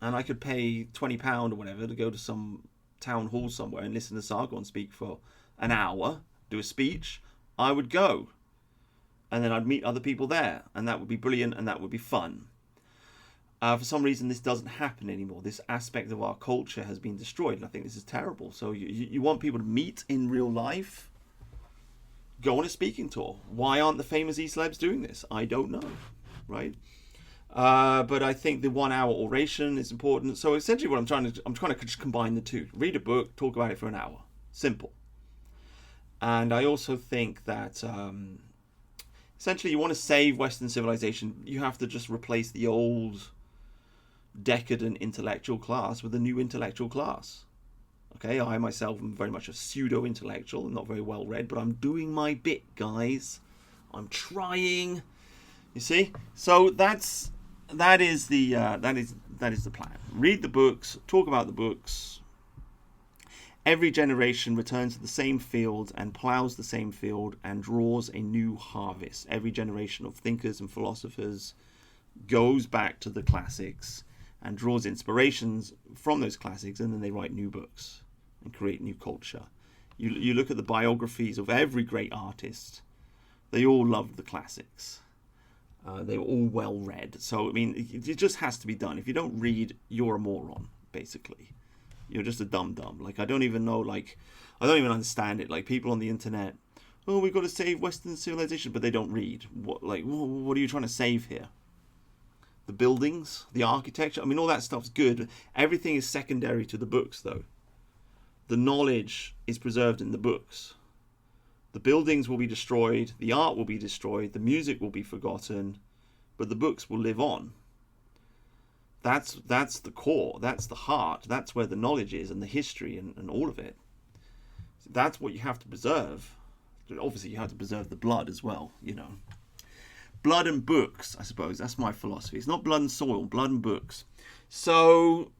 and I could pay £20 or whatever to go to some town hall somewhere and listen to Sargon speak for an hour, do a speech, I would go. And then I'd meet other people there, and that would be brilliant, and that would be fun. For some reason, this doesn't happen anymore. This aspect of our culture has been destroyed, and I think this is terrible. So you want people to meet in real life? Go on a speaking tour. Why aren't the famous e-celebs doing this? I don't know, right? But I think the 1 hour oration is important. So essentially what I'm trying to just combine the two. Read a book, talk about it for an hour. Simple. And I also think that essentially you want to save Western civilization, you have to just replace the old decadent intellectual class with a new intellectual class. Okay, I myself am very much a pseudo-intellectual, not very well read, but I'm doing my bit, guys. I'm trying. You see? So that is the plan. Read the books, talk about the books. Every generation returns to the same field and plows the same field and draws a new harvest. Every generation of thinkers and philosophers goes back to the classics and draws inspirations from those classics, and then they write new books and create new culture. You look at the biographies of every great artist, they all loved the classics. They were all well read. So, I mean, it just has to be done. If you don't read, you're a moron, basically. You're just a dum-dum. Like, I don't even know, like, I don't even understand it. Like, people on the internet, oh, we've got to save Western civilization, but they don't read. What are you trying to save here? The buildings, the architecture, I mean, all that stuff's good. Everything is secondary to the books, though. The knowledge is preserved in the books. The buildings will be destroyed, the art will be destroyed, the music will be forgotten, but the books will live on. That's the core, that's the heart, that's where the knowledge is, and the history and all of it. That's what you have to preserve. Obviously, you have to preserve the blood as well, you know. Blood and books, I suppose, that's my philosophy. It's not blood and soil, blood and books. So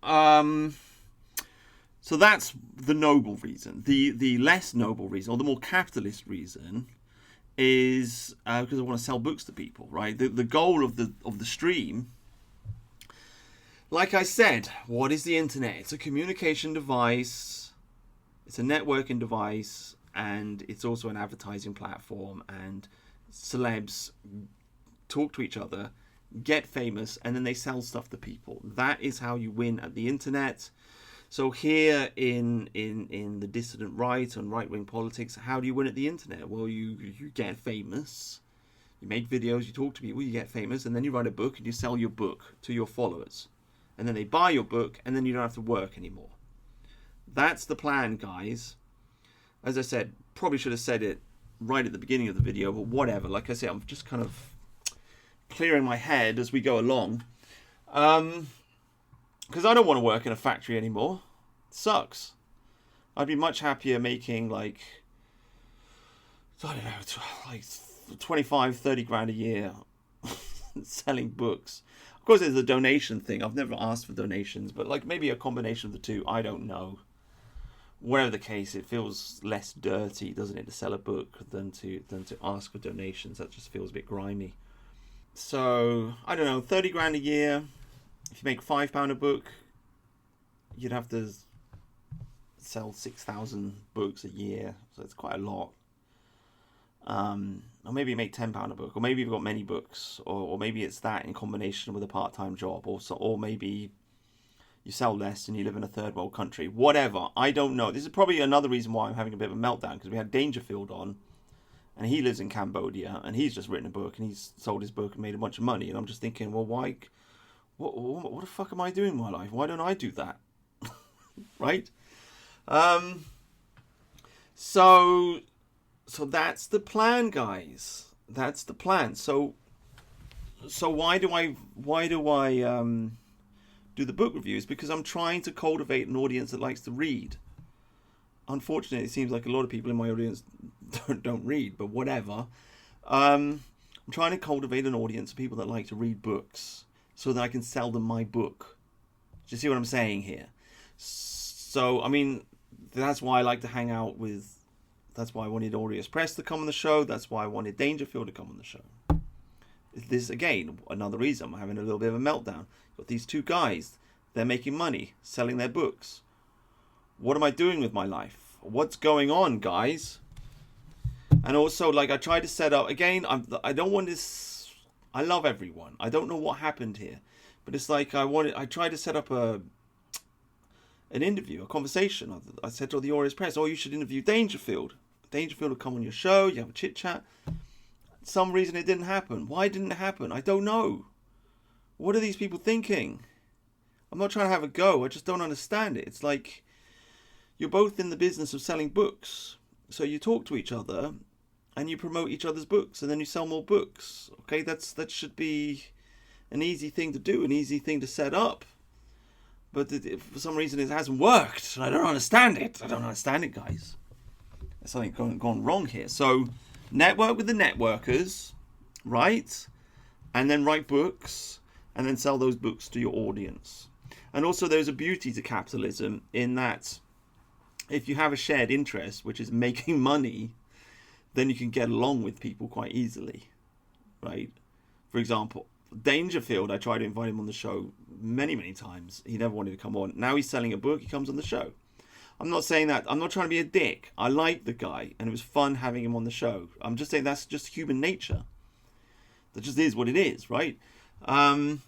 that's the noble reason. The less noble reason, or the more capitalist reason, is because I want to sell books to people, right? The goal of the stream, like I said, what is the internet? It's a communication device, it's a networking device, and it's also an advertising platform, and celebs talk to each other, get famous, and then they sell stuff to people. That is how you win at the internet. So here in the dissident right and right-wing politics, how do you win at the internet? Well, you get famous, you make videos, you talk to people, you get famous, and then you write a book and you sell your book to your followers. And then they buy your book, and then you don't have to work anymore. That's the plan, guys. As I said, probably should have said it right at the beginning of the video, but whatever. Like I said, I'm just kind of clearing my head as we go along. Because I don't want to work in a factory anymore. It sucks. I'd be much happier making, like, I don't know, like 25, 30 grand a year selling books. Of course, there's the donation thing. I've never asked for donations, but like maybe a combination of the two. I don't know. Whatever the case, it feels less dirty, doesn't it, to sell a book than to ask for donations. That just feels a bit grimy. So, I don't know, 30 grand a year. If you make £5 a book, you'd have to sell 6,000 books a year. So it's quite a lot. Or maybe you make £10 a book, or maybe you've got many books, or maybe it's that in combination with a part-time job, or maybe you sell less and you live in a third world country. Whatever, I don't know. This is probably another reason why I'm having a bit of a meltdown, because we had Dangerfield on, and he lives in Cambodia, and he's just written a book, and he's sold his book and made a bunch of money, and I'm just thinking, well, why? What the fuck am I doing in my life? Why don't I do that? Right? So that's the plan, guys. That's the plan. So why do I do the book reviews? Because I'm trying to cultivate an audience that likes to read. Unfortunately, it seems like a lot of people in my audience don't read, but whatever. I'm I'm trying to cultivate an audience of people that like to read books so that I can sell them my book. Do you see what I'm saying here? So, I mean, that's why I like to hang out with... That's why I wanted Aureus Press to come on the show. That's why I wanted Dangerfield to come on the show. This, again, another reason I'm having a little bit of a meltdown. Got these two guys. They're making money, selling their books. What am I doing with my life? What's going on, guys? And also, like, I tried to set up... Again, I don't want this... I love everyone. I don't know what happened here. But it's like I tried to set up an interview, a conversation. I said to the Aureus Press, oh, you should interview Dangerfield. Dangerfield will come on your show, you have a chit chat. Some reason it didn't happen. Why didn't it happen? I don't know. What are these people thinking? I'm not trying to have a go. I just don't understand it. It's like you're both in the business of selling books. So you talk to each other and you promote each other's books and then you sell more books. Okay, that should be an easy thing to do, an easy thing to set up. But for some reason it hasn't worked. I don't understand it. I don't understand it, guys. There's something gone wrong here. So network with the networkers, right? And then write books and then sell those books to your audience. And also there's a beauty to capitalism in that if you have a shared interest, which is making money, then you can get along with people quite easily, right? For example, Dangerfield, I tried to invite him on the show many, many times. He never wanted to come on. Now he's selling a book, he comes on the show. I'm not saying that. I'm not trying to be a dick. I like the guy, and it was fun having him on the show. I'm just saying that's just human nature. That just is what it is, right? You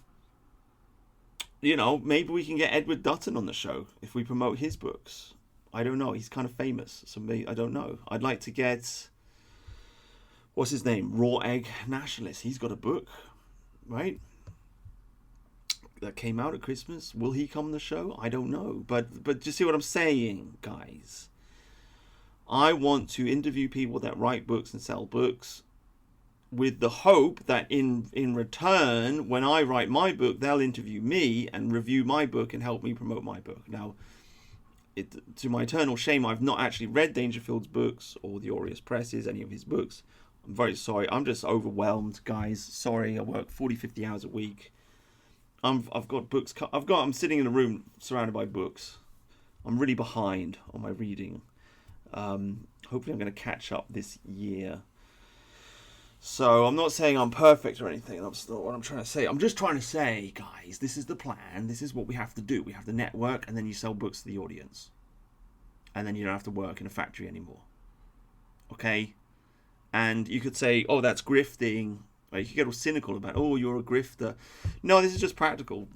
know, maybe we can get Edward Dutton on the show if we promote his books. I don't know. He's kind of famous, so maybe, I don't know. I'd like to get... What's his name? Raw Egg Nationalist. He's got a book, right? That came out at Christmas. Will he come on the show? I don't know. But do you see what I'm saying, guys? I want to interview people that write books and sell books with the hope that in return, when I write my book, they'll interview me and review my book and help me promote my book. Now, to my eternal shame, I've not actually read Dangerfield's books or the Aureus Press's, any of his books. I'm very sorry. I'm just overwhelmed, guys. Sorry, I work 40, 50 hours a week. I've got books. I'm sitting in a room surrounded by books. I'm really behind on my reading. Hopefully I'm going to catch up this year. So I'm not saying I'm perfect or anything. That's not what I'm trying to say. I'm just trying to say, guys, this is the plan. This is what we have to do. We have to network, and then you sell books to the audience. And then you don't have to work in a factory anymore. Okay? And you could say, oh, that's grifting. Or you could get all cynical about, oh, you're a grifter. No, this is just practical,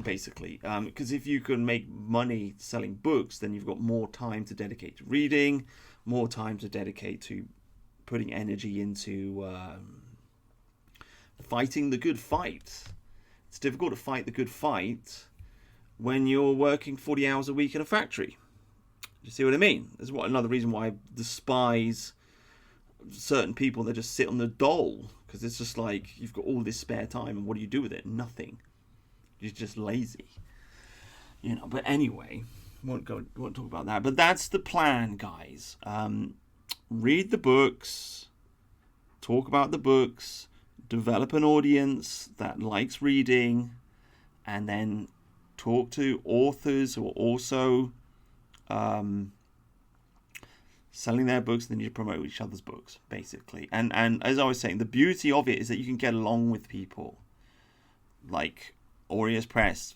basically. Because if you can make money selling books, then you've got more time to dedicate to reading, more time to dedicate to putting energy into fighting the good fight. It's difficult to fight the good fight when you're working 40 hours a week in a factory. You see what I mean? That's another reason why I despise certain people that just sit on the dole, because it's just like you've got all this spare time and what do you do with it? Nothing. You're just lazy, you know. But anyway, won't talk about that. But that's the plan, guys. Read the books, talk about the books, develop an audience that likes reading, and then talk to authors who are also selling their books. Then you promote each other's books, basically. And as I was saying, the beauty of it is that you can get along with people. Like Aureus Press,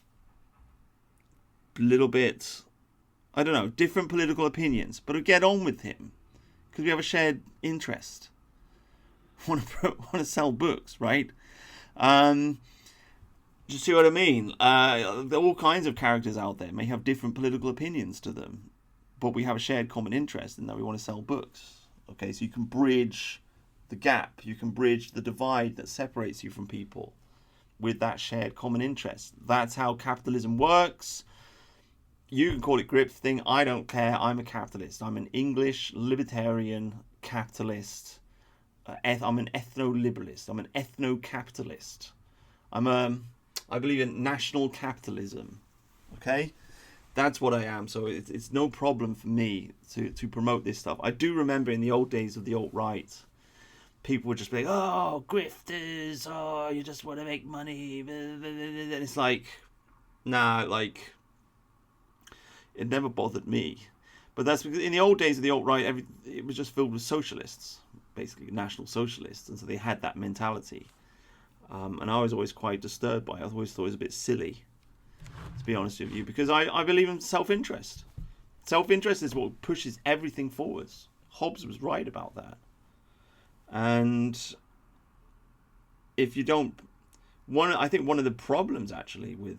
little bit, I don't know, different political opinions, but get on with him because we have a shared interest. Want to sell books, right? Do you see what I mean? There are all kinds of characters out there may have different political opinions to them, but we have a shared common interest in that we want to sell books. Okay, so you can bridge the gap, you can bridge the divide that separates you from people with that shared common interest. That's how capitalism works. You can call it grifting. I don't care. I'm a capitalist. I'm an English libertarian capitalist. I'm an ethno-liberalist. I'm an ethno-capitalist. I believe in national capitalism. Okay? That's what I am. So it's no problem for me to promote this stuff. I do remember in the old days of the alt-right, people would just be like, oh, grifters, oh, you just want to make money. And it's like, nah, like, it never bothered me. But that's because in the old days of the alt-right, it was just filled with socialists, basically national socialists, and so they had that mentality. And I was always quite disturbed by it. I always thought it was a bit silly, to be honest with you, because I believe in self-interest. Self-interest is what pushes everything forwards. Hobbes was right about that. And if you don't... I think one of the problems, actually, with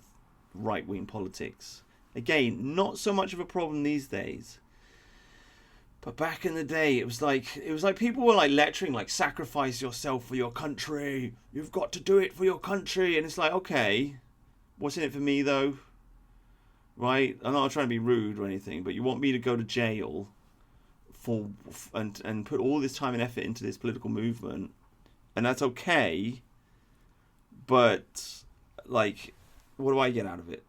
right-wing politics, again, not so much of a problem these days, but back in the day, it was like people were like lecturing, like, sacrifice yourself for your country. You've got to do it for your country. And it's like, okay, what's in it for me, though? Right? I'm not trying to be rude or anything, but you want me to go to jail and put all this time and effort into this political movement, and that's okay. But, like, what do I get out of it?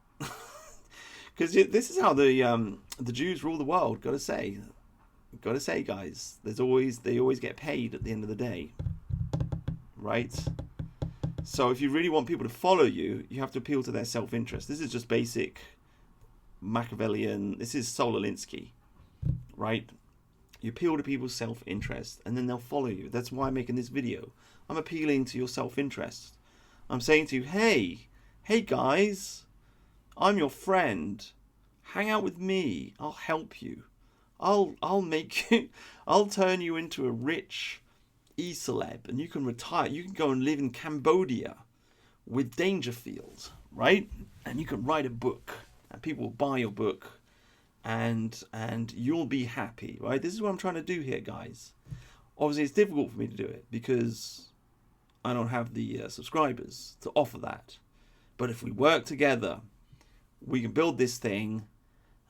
Because this is how the Jews rule the world. Gotta say, guys, they always get paid at the end of the day, right? So if you really want people to follow you, you have to appeal to their self-interest. This is just basic Machiavellian. This is Saul Alinsky, right? You appeal to people's self-interest, and then they'll follow you. That's why I'm making this video. I'm appealing to your self-interest. I'm saying to you, hey guys, I'm your friend. Hang out with me. I'll help you. I'll make you. I'll turn you into a rich e-celeb, and you can retire. You can go and live in Cambodia with Dangerfield, right? And you can write a book, and people will buy your book, and you'll be happy, right? This is what I'm trying to do here, guys. Obviously, it's difficult for me to do it because I don't have the subscribers to offer that. But if we work together, we can build this thing,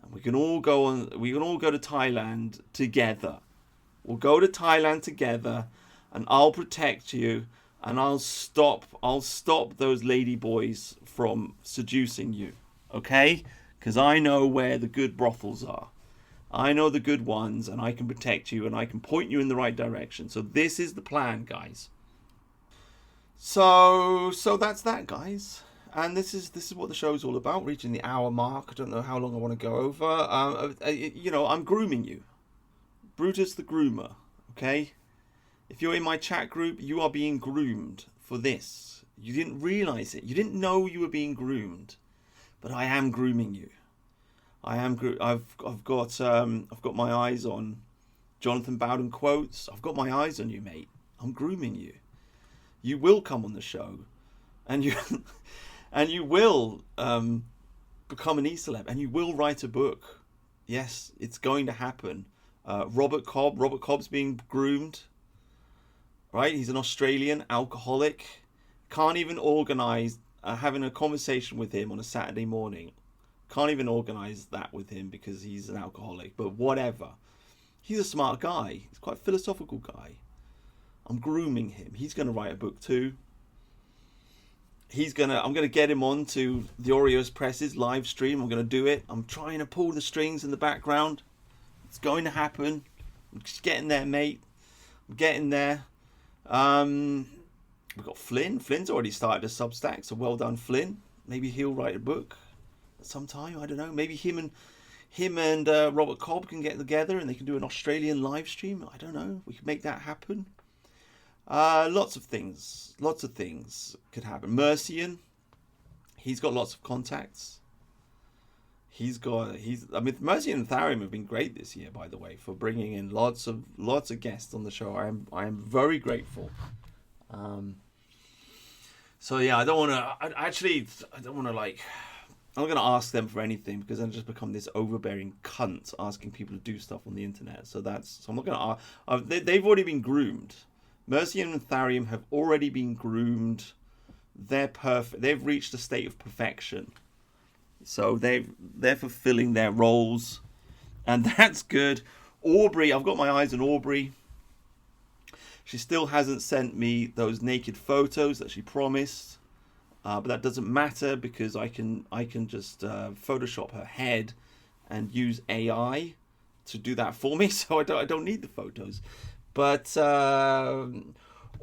and we can all go to Thailand together. We'll go to Thailand together, and I'll protect you, and I'll stop those lady boys from seducing you, okay? Because I know where the good brothels are. I know the good ones, and I can protect you, and I can point you in the right direction. So this is the plan, guys. So that's that, guys. And this is what the show's all about, reaching the hour mark. I don't know how long I want to go over. I'm grooming you. Brutus the Groomer, okay? If you're in my chat group, you are being groomed for this. You didn't realize it. You didn't know you were being groomed. But I am grooming you. I've got my eyes on Jonathan Bowden quotes. I've got my eyes on you, mate. I'm grooming you. You will come on the show, and you will become an e-celeb, and you will write a book. Yes, it's going to happen. Robert Cobb's being groomed. Right? He's an Australian alcoholic. Can't even organise having a conversation with him on a Saturday morning. Can't even organise that with him because he's an alcoholic. But whatever. He's a smart guy. He's quite a philosophical guy. I'm grooming him. He's going to write a book too. I'm going to get him on to the Oreos Presses live stream. I'm going to do it. I'm trying to pull the strings in the background. It's going to happen. I'm just getting there, mate. I'm getting there. We've got Flynn. Flynn's already started a Substack, so well done, Flynn. Maybe he'll write a book sometime. I don't know. Maybe him and Robert Cobb can get together and they can do an Australian live stream. I don't know. We could make that happen. Lots of things could happen. Mercian, he's got lots of contacts. Mercian and Tharium have been great this year, by the way, for bringing in lots of guests on the show. I am very grateful. So yeah, I don't want to like. I'm not going to ask them for anything because I've just become this overbearing cunt asking people to do stuff on the internet. So I'm not going to ask. They've already been groomed. Mercian and Tharium have already been groomed. They're perfect. They've reached a state of perfection. So they're fulfilling their roles, and that's good. Aubrey, I've got my eyes on Aubrey. She still hasn't sent me those naked photos that she promised, but that doesn't matter because I can just Photoshop her head and use AI to do that for me. So I don't need the photos. But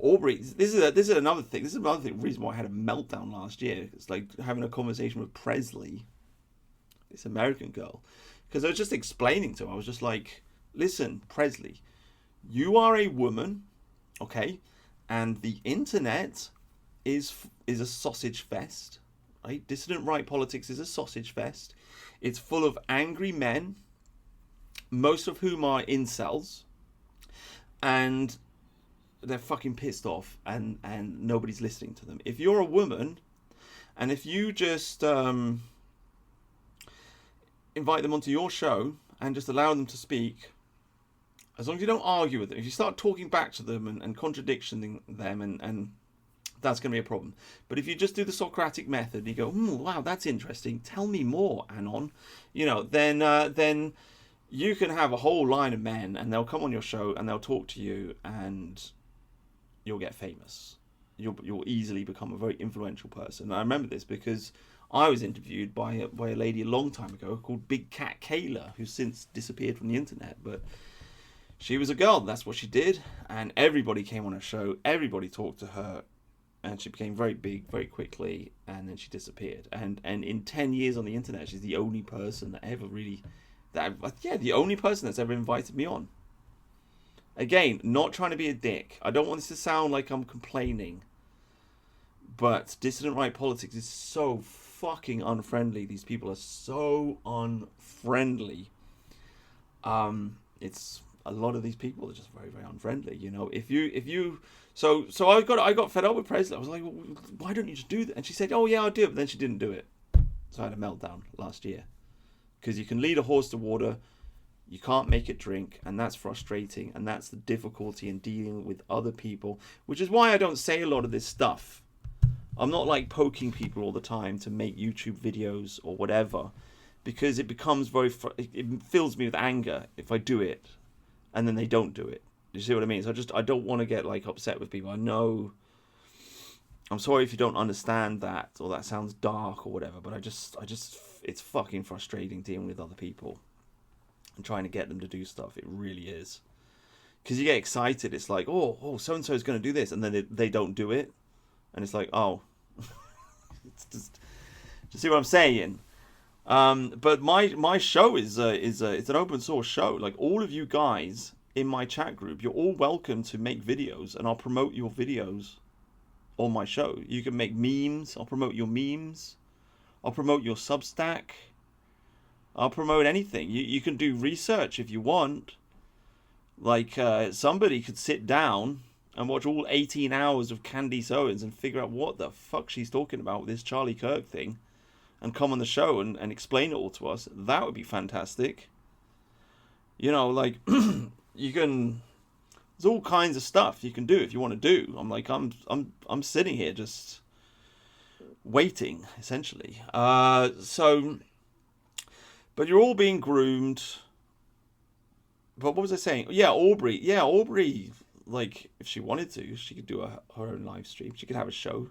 Aubrey, this is another thing. This is another reason why I had a meltdown last year. It's like having a conversation with Presley, this American girl, because I was just explaining to her. I was just like, listen, Presley, you are a woman, okay, and the internet is a sausage fest, right? Dissident right politics is a sausage fest. It's full of angry men, most of whom are incels, and they're fucking pissed off, and nobody's listening to them. If you're a woman, and if you just invite them onto your show and just allow them to speak, as long as you don't argue with them, if you start talking back to them and contradicting them, and that's going to be a problem. But if you just do the Socratic method and you go, wow, that's interesting, tell me more, Anon, then you can have a whole line of men, and they'll come on your show and they'll talk to you, and you'll get famous. You'll easily become a very influential person. And I remember this because I was interviewed by a lady a long time ago called Big Cat Kayla, who's since disappeared from the internet. But she was a girl. That's what she did. And everybody came on her show. Everybody talked to her. And she became very big very quickly. And then she disappeared. And in 10 years on the internet, she's the only person that ever really... the only person that's ever invited me on. Again, not trying to be a dick. I don't want this to sound like I'm complaining. But dissident right politics is so fucking unfriendly. These people are so unfriendly. It's a lot of these people are just very, very unfriendly. You know, if you so I got fed up with Presley. I was like, well, why don't you just do that? And she said, oh yeah, I'll do it. But then she didn't do it. So I had a meltdown last year. Because you can lead a horse to water, you can't make it drink, and that's frustrating, and that's the difficulty in dealing with other people, which is why I don't say a lot of this stuff. I'm not like poking people all the time to make YouTube videos or whatever, because it becomes it fills me with anger if I do it, and then they don't do it. You see what I mean? So I don't want to get like upset with people. I know. I'm sorry if you don't understand that, or that sounds dark or whatever, but I just it's fucking frustrating dealing with other people and trying to get them to do stuff. It really is. Because you get excited. It's like, oh, so-and-so is going to do this. And then they don't do it. And it's like, oh. It's just... Do you see what I'm saying? But my show is it's an open source show. Like, all of you guys in my chat group, you're all welcome to make videos. And I'll promote your videos on my show. You can make memes. I'll promote your memes. I'll promote your Substack. I'll promote anything. You can do research if you want. Like, somebody could sit down and watch all 18 hours of Candice Owens and figure out what the fuck she's talking about with this Charlie Kirk thing, and come on the show and explain it all to us. That would be fantastic. You know, like, you can... There's all kinds of stuff you can do if you want to do. I'm sitting here just waiting, essentially. But you're all being groomed. But what was I saying? Yeah, Aubrey. Yeah, Aubrey, like, if she wanted to, she could do her own live stream. She could have a show.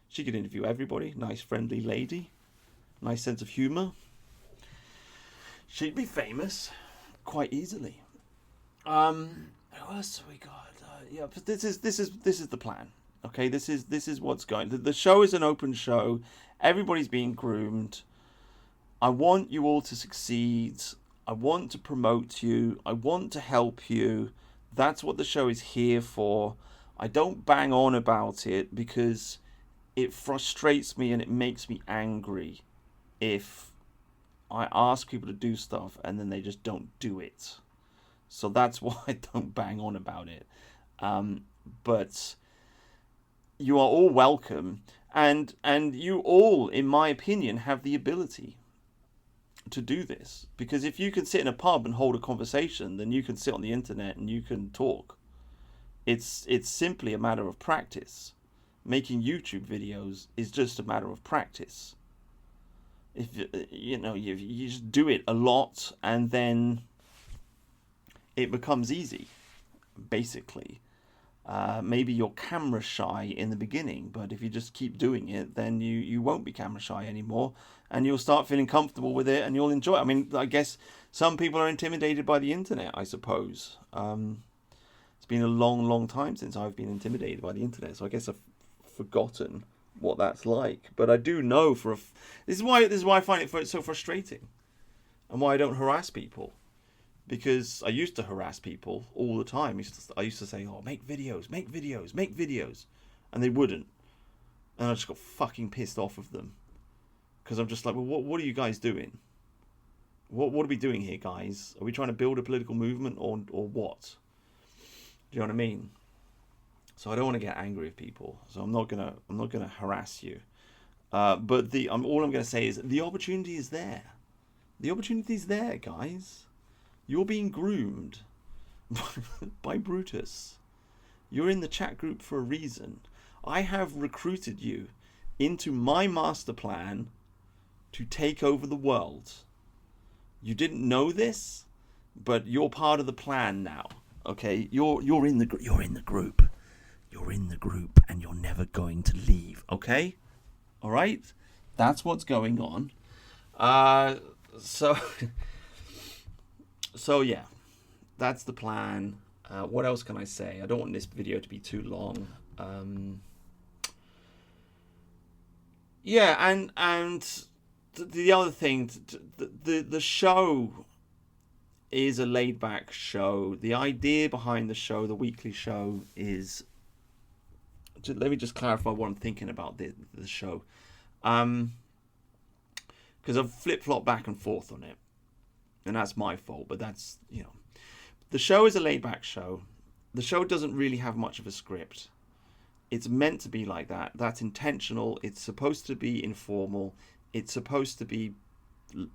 She could interview everybody. Nice, friendly lady. Nice sense of humour. She'd be famous quite easily. What else have we got? Yeah, but this is the plan. Okay, this is what's going. The show is an open show. Everybody's being groomed. I want you all to succeed. I want to promote you. I want to help you. That's what the show is here for. I don't bang on about it because it frustrates me and it makes me angry if I ask people to do stuff and then they just don't do it. So that's why I don't bang on about it. But you are all welcome, and you all, in my opinion, have the ability to do this. Because if you can sit in a pub and hold a conversation, then you can sit on the internet and you can talk. It's simply a matter of practice. Making YouTube videos is just a matter of practice. If you just do it a lot, and then it becomes easy, basically. Maybe you're camera shy in the beginning, but if you just keep doing it, then you won't be camera shy anymore, and you'll start feeling comfortable with it, and you'll enjoy it. I mean, I guess some people are intimidated by the internet, I suppose. It's been a long, long time since I've been intimidated by the internet. So I guess I've forgotten what that's like. But I do know this is why I find it so frustrating, and why I don't harass people. Because I used to harass people all the time. I used to say, "Oh, make videos, and they wouldn't, and I just got fucking pissed off of them. Because I'm just like, well, what are you guys doing? What are we doing here, guys? Are we trying to build a political movement or what? Do you know what I mean? So I don't want to get angry with people. So I'm not gonna harass you. But all I'm gonna say is the opportunity is there. The opportunity is there, guys. You're being groomed by Brutus. You're in the chat group for a reason. I have recruited you into my master plan to take over the world. You didn't know this, but you're part of the plan now. Okay, you're in the group. You're in the group. You're in the group, and you're never going to leave. Okay, all right. That's what's going on. So yeah, that's the plan. What else can I say? I don't want this video to be too long. Yeah, and the other thing, the show is a laid-back show. The idea behind the show, the weekly show, is... Let me just clarify what I'm thinking about the show. Because I've flip-flopped back and forth on it. And that's my fault, but that's, The show is a laid-back show. The show doesn't really have much of a script. It's meant to be like that. That's intentional. It's supposed to be informal. It's supposed to be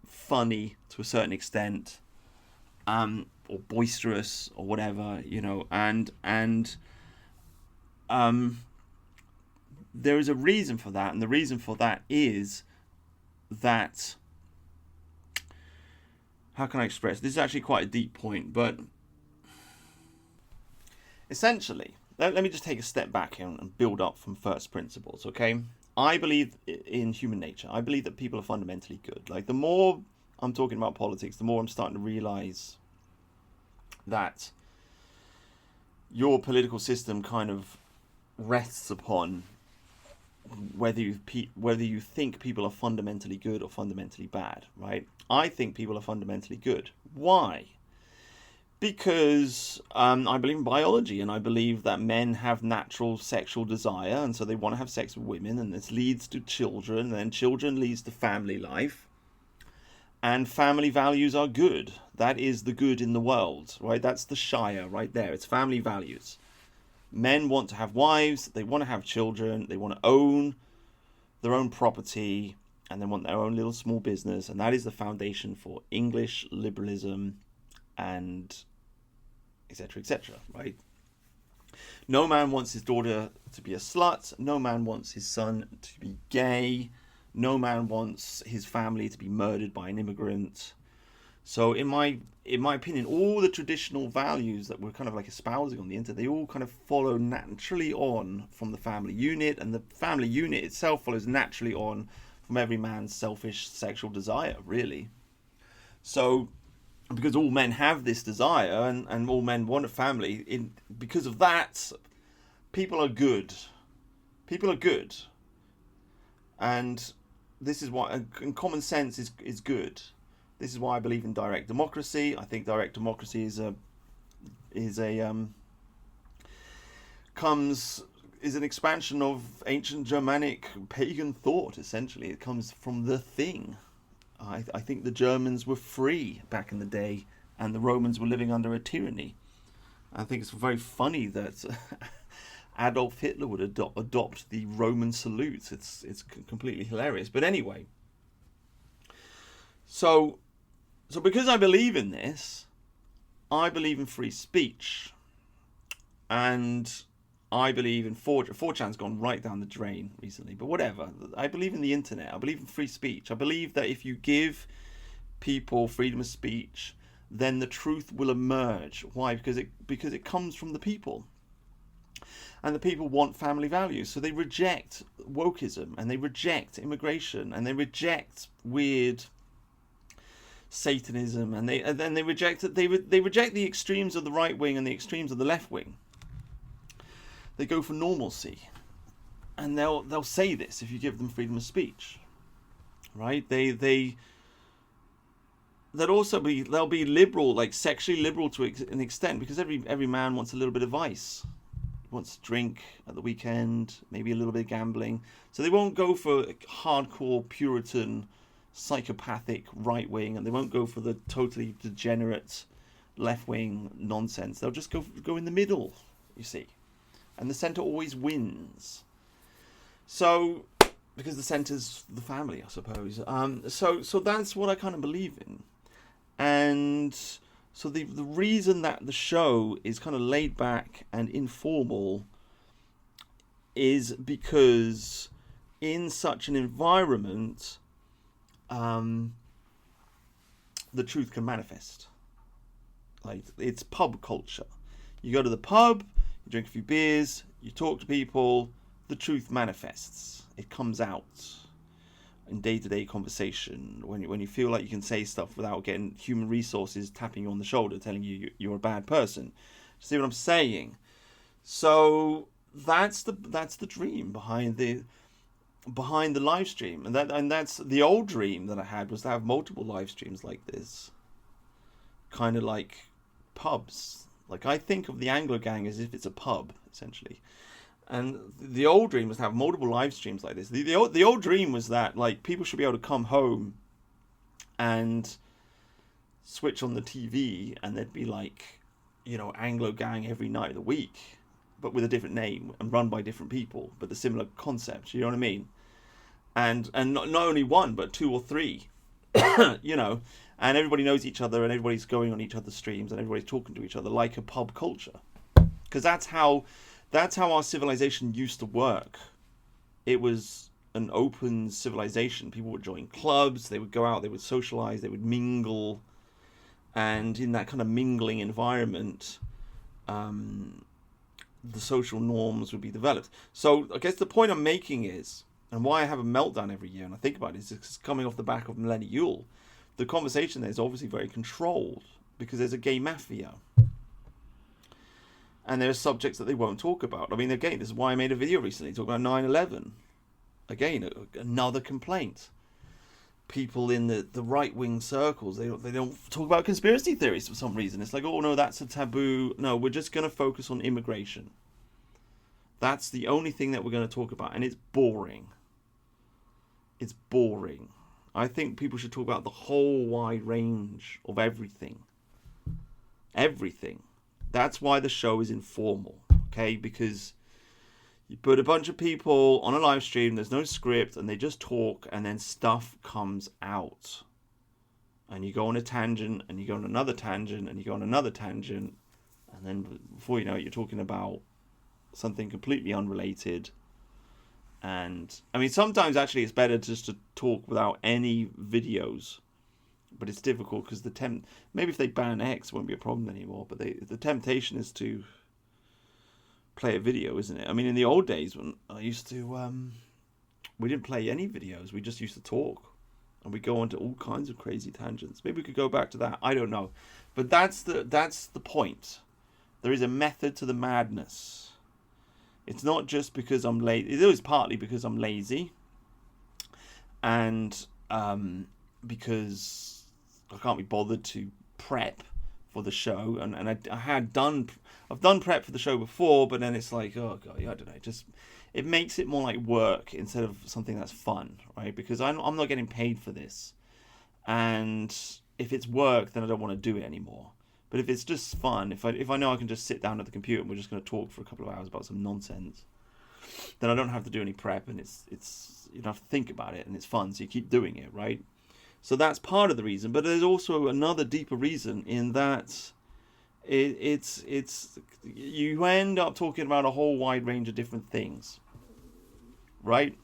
funny to a certain extent, or boisterous or whatever, and there is a reason for that, and the reason for that is that, how can I express? This is actually quite a deep point, but essentially, let me just take a step back and build up from first principles, okay? I believe in human nature. I believe that people are fundamentally good. Like, the more I'm talking about politics, the more I'm starting to realize that your political system kind of rests upon whether you think people are fundamentally good or fundamentally bad, right? I think people are fundamentally good. Why? Because I believe in biology, and I believe that men have natural sexual desire, and so they want to have sex with women, and this leads to children, and then children leads to family life, and family values are good. That is the good in the world, right? That's the Shire right there. It's family values. Men want to have wives, they want to have children, they want to own their own property, and they want their own little small business, and that is the foundation for English liberalism and etc., right? No man wants his daughter to be a slut. No man wants his son to be gay. No man wants his family to be murdered by an immigrant. So in my opinion, all the traditional values that we're kind of like espousing on the internet, they all kind of follow naturally on from the family unit, and the family unit itself follows naturally on from every man's selfish sexual desire, really. So because all men have this desire, and all men want a family, because of that, people are good. People are good. And this is why, and common sense is good. This is why I believe in direct democracy. I think direct democracy is an expansion of ancient Germanic pagan thought, essentially. It comes from the thing. I think the Germans were free back in the day, and the Romans were living under a tyranny. I think it's very funny that Adolf Hitler would adopt the Roman salute. It's completely hilarious. But anyway, so because I believe in this, I believe in free speech, and I believe in 4chan's gone right down the drain recently, but whatever. I believe in the internet. I believe in free speech. I believe that if you give people freedom of speech, then the truth will emerge. Why? Because it comes from the people. And the people want family values. So they reject wokeism, and they reject immigration, and they reject weird Satanism, and they reject the extremes of the right wing and the extremes of the left wing. they go for normalcy, and they'll say this if you give them freedom of speech, right? They'll be liberal, like sexually liberal to an extent, because every man wants a little bit of vice. Wants to drink at the weekend, maybe a little bit of gambling. So they won't go for hardcore Puritan, psychopathic right wing, and they won't go for the totally degenerate left wing nonsense. They'll just go in the middle, you see. And the centre always wins. So, because the centre's the family, I suppose. So that's what I kind of believe in. And so the reason that the show is kind of laid back and informal is because in such an environment, the truth can manifest. Like, it's pub culture. You go to the pub, you drink a few beers, you talk to people, the truth manifests. It comes out in day-to-day conversation, when you feel like you can say stuff without getting human resources tapping you on the shoulder telling you you're a bad person. See what I'm saying? So that's the dream behind the live stream, and that's the old dream that I had, was to have multiple live streams like this, kind of like pubs. Like, I think of the Anglo Gang as if it's a pub, essentially. And the old dream was to have multiple live streams like this. The old dream was that, like, people should be able to come home and switch on the TV, and there'd be, like, you know, Anglo Gang every night of the week, but with a different name and run by different people, but the similar concept. You know what I mean? And not only one, but two or three. You know, and everybody knows each other, and everybody's going on each other's streams, and everybody's talking to each other like a pub culture. Because that's how our civilization used to work. It was an open civilization. People would join clubs, they would go out, they would socialize, they would mingle, and in that kind of mingling environment, the social norms would be developed. So I guess the point I'm making is, and why I have a meltdown every year, and I think about it, is it's coming off the back of Millennium Yule. The conversation there is obviously very controlled, because there's a gay mafia. And there are subjects that they won't talk about. I mean, again, this is why I made a video recently talking about 9/11. Again, another complaint. People in the right-wing circles, they don't talk about conspiracy theories for some reason. It's like, oh no, that's a taboo. No, we're just going to focus on immigration. That's the only thing that we're going to talk about, and it's boring. It's boring. I think people should talk about the whole wide range of everything. Everything. That's why the show is informal, okay? Because you put a bunch of people on a live stream, there's no script, and they just talk, and then stuff comes out. And you go on a tangent, and you go on another tangent, and you go on another tangent, and then before you know it, you're talking about something completely unrelated. And, I mean, sometimes actually it's better just to talk without any videos. But it's difficult because maybe if they ban X, it won't be a problem anymore. But the temptation is to play a video, isn't it? I mean, in the old days when I used to, we didn't play any videos. We just used to talk, and we go on to all kinds of crazy tangents. Maybe we could go back to that. I don't know, but that's the point. There is a method to the madness. It's not just because I'm lazy. It is partly because I'm lazy, and because I can't be bothered to prep for the show, and I've done prep for the show before, but then it's like, oh god, I don't know, it makes it more like work instead of something that's fun, right? Because I'm not getting paid for this, and if it's work, then I don't want to do it anymore. But if it's just fun, if I know I can just sit down at the computer and we're just going to talk for a couple of hours about some nonsense, then I don't have to do any prep, and it's you don't have to think about it, and it's fun, so you keep doing it, right? So that's part of the reason, but there's also another deeper reason in that it's you end up talking about a whole wide range of different things, right?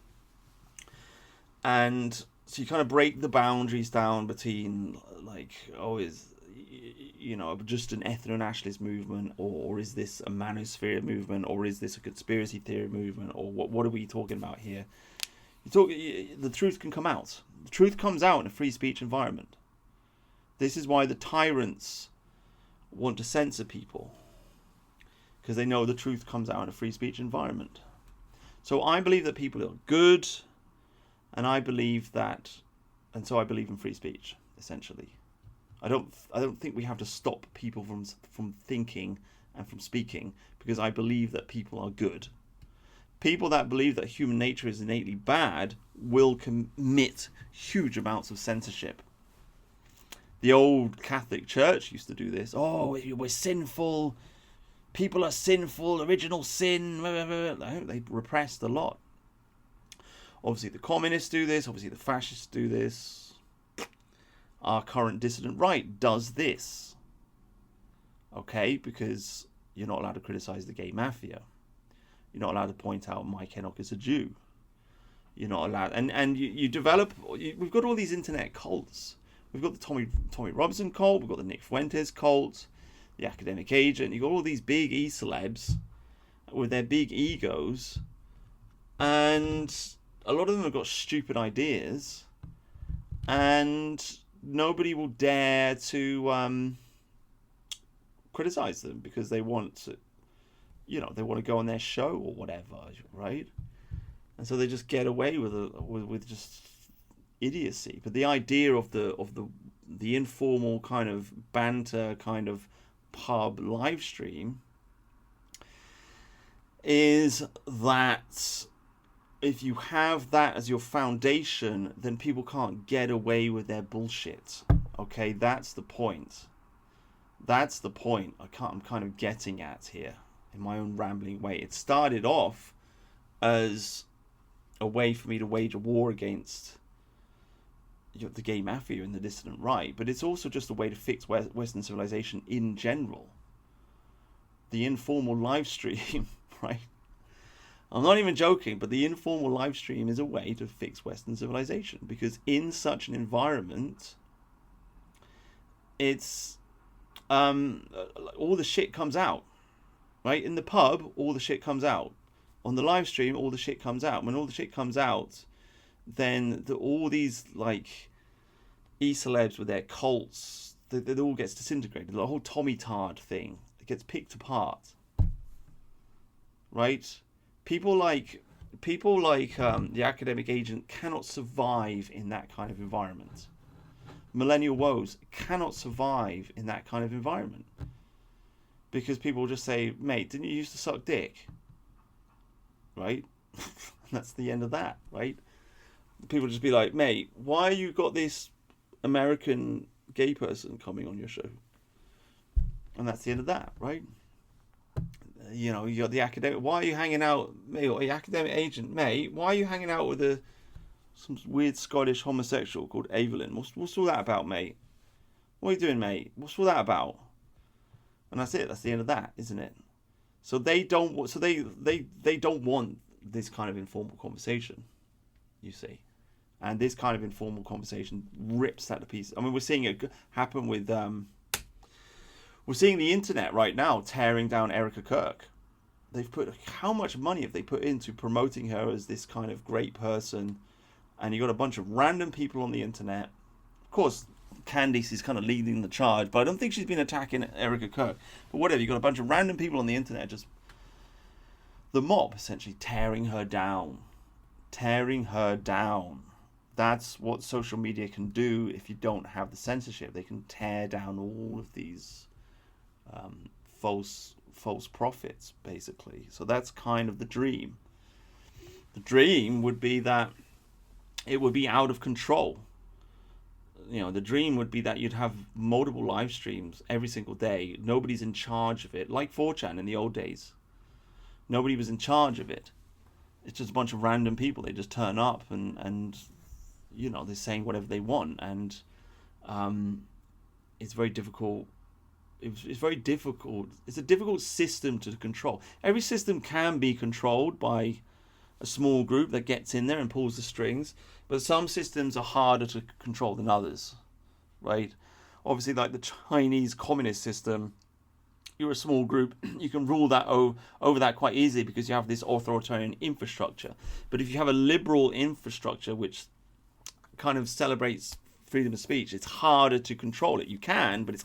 And so you kind of break the boundaries down between, like, oh, is, you know, just an ethno-nationalist movement, or is this a manosphere movement, or is this a conspiracy theory movement, or what are we talking about here? The truth can come out. The truth comes out in a free speech environment. This is why the tyrants want to censor people. because they know the truth comes out in a free speech environment. So I believe that people are good, and I believe in free speech, essentially. I don't think we have to stop people from thinking and from speaking, because I believe that people are good. People that believe that human nature is innately bad will commit huge amounts of censorship. The old Catholic Church used to do this. Oh, we're sinful. People are sinful. Original sin. They repressed a lot. Obviously, the communists do this. Obviously, the fascists do this. Our current dissident right does this. Okay, because you're not allowed to criticize the gay mafia. You're not allowed to point out Mike Enoch is a Jew. You're not allowed, and you develop. We've got all these internet cults. We've got the Tommy Robinson cult. We've got the Nick Fuentes cult, the Academic Agent. You've got all these big e-celebs with their big egos, and a lot of them have got stupid ideas, and nobody will dare to criticize them because they want to, they want to go on their show or whatever, right? And so they just get away with just idiocy. But the idea of the informal kind of banter, kind of pub live stream, is that if you have that as your foundation, then people can't get away with their bullshit. Okay, that's the point. That's the point I'm kind of getting at here in my own rambling way. It started off as a way for me to wage a war against the gay mafia and the dissident right, but it's also just a way to fix Western civilization in general. The informal live stream, right? I'm not even joking, but the informal live stream is a way to fix Western civilization, because in such an environment, it's all the shit comes out, right? In the pub, all the shit comes out. On the live stream, all the shit comes out. When all the shit comes out, then all these like e-celebs with their cults, it all gets disintegrated. The whole Tommy Tard thing, it gets picked apart, right? People like the Academic Agent cannot survive in that kind of environment. Millennial Woes cannot survive in that kind of environment, because people will just say, mate, didn't you used to suck dick? Right? That's the end of that, right? People just be like, mate, why you got this American gay person coming on your show? And that's the end of that, right? You got the academic. Why are you hanging out, mate? The Academic Agent, mate? Why are you hanging out with some weird Scottish homosexual called Evelyn? What's all that about, mate? What are you doing, mate? What's all that about? And that's it. That's the end of that, isn't it? So they don't. So they don't want this kind of informal conversation, you see, and this kind of informal conversation rips that to pieces. I mean, we're seeing it happen with. We're seeing the internet right now tearing down Erica Kirk. They've put, how much money have they put into promoting her as this kind of great person? And you got a bunch of random people on the internet. Of course, Candice is kind of leading the charge, but I don't think she's been attacking Erica Kirk. But whatever, you got a bunch of random people on the internet, just the mob essentially tearing her down. Tearing her down. That's what social media can do if you don't have the censorship. They can tear down all of these false prophets, basically. So that's kind of the dream. The dream would be that it would be out of control. The dream would be that you'd have multiple live streams every single day. Nobody's in charge of it, like 4chan in the old days. Nobody was in charge of it. It's just a bunch of random people. They just turn up and they're saying whatever they want, and it's very difficult. It's very difficult. It's a difficult system to control. Every system can be controlled by a small group that gets in there and pulls the strings, but some systems are harder to control than others, right? Obviously, like the Chinese communist system, you're a small group, you can rule that over that quite easily because you have this authoritarian infrastructure. But if you have a liberal infrastructure which kind of celebrates freedom of speech, it's harder to control it. You can, but it's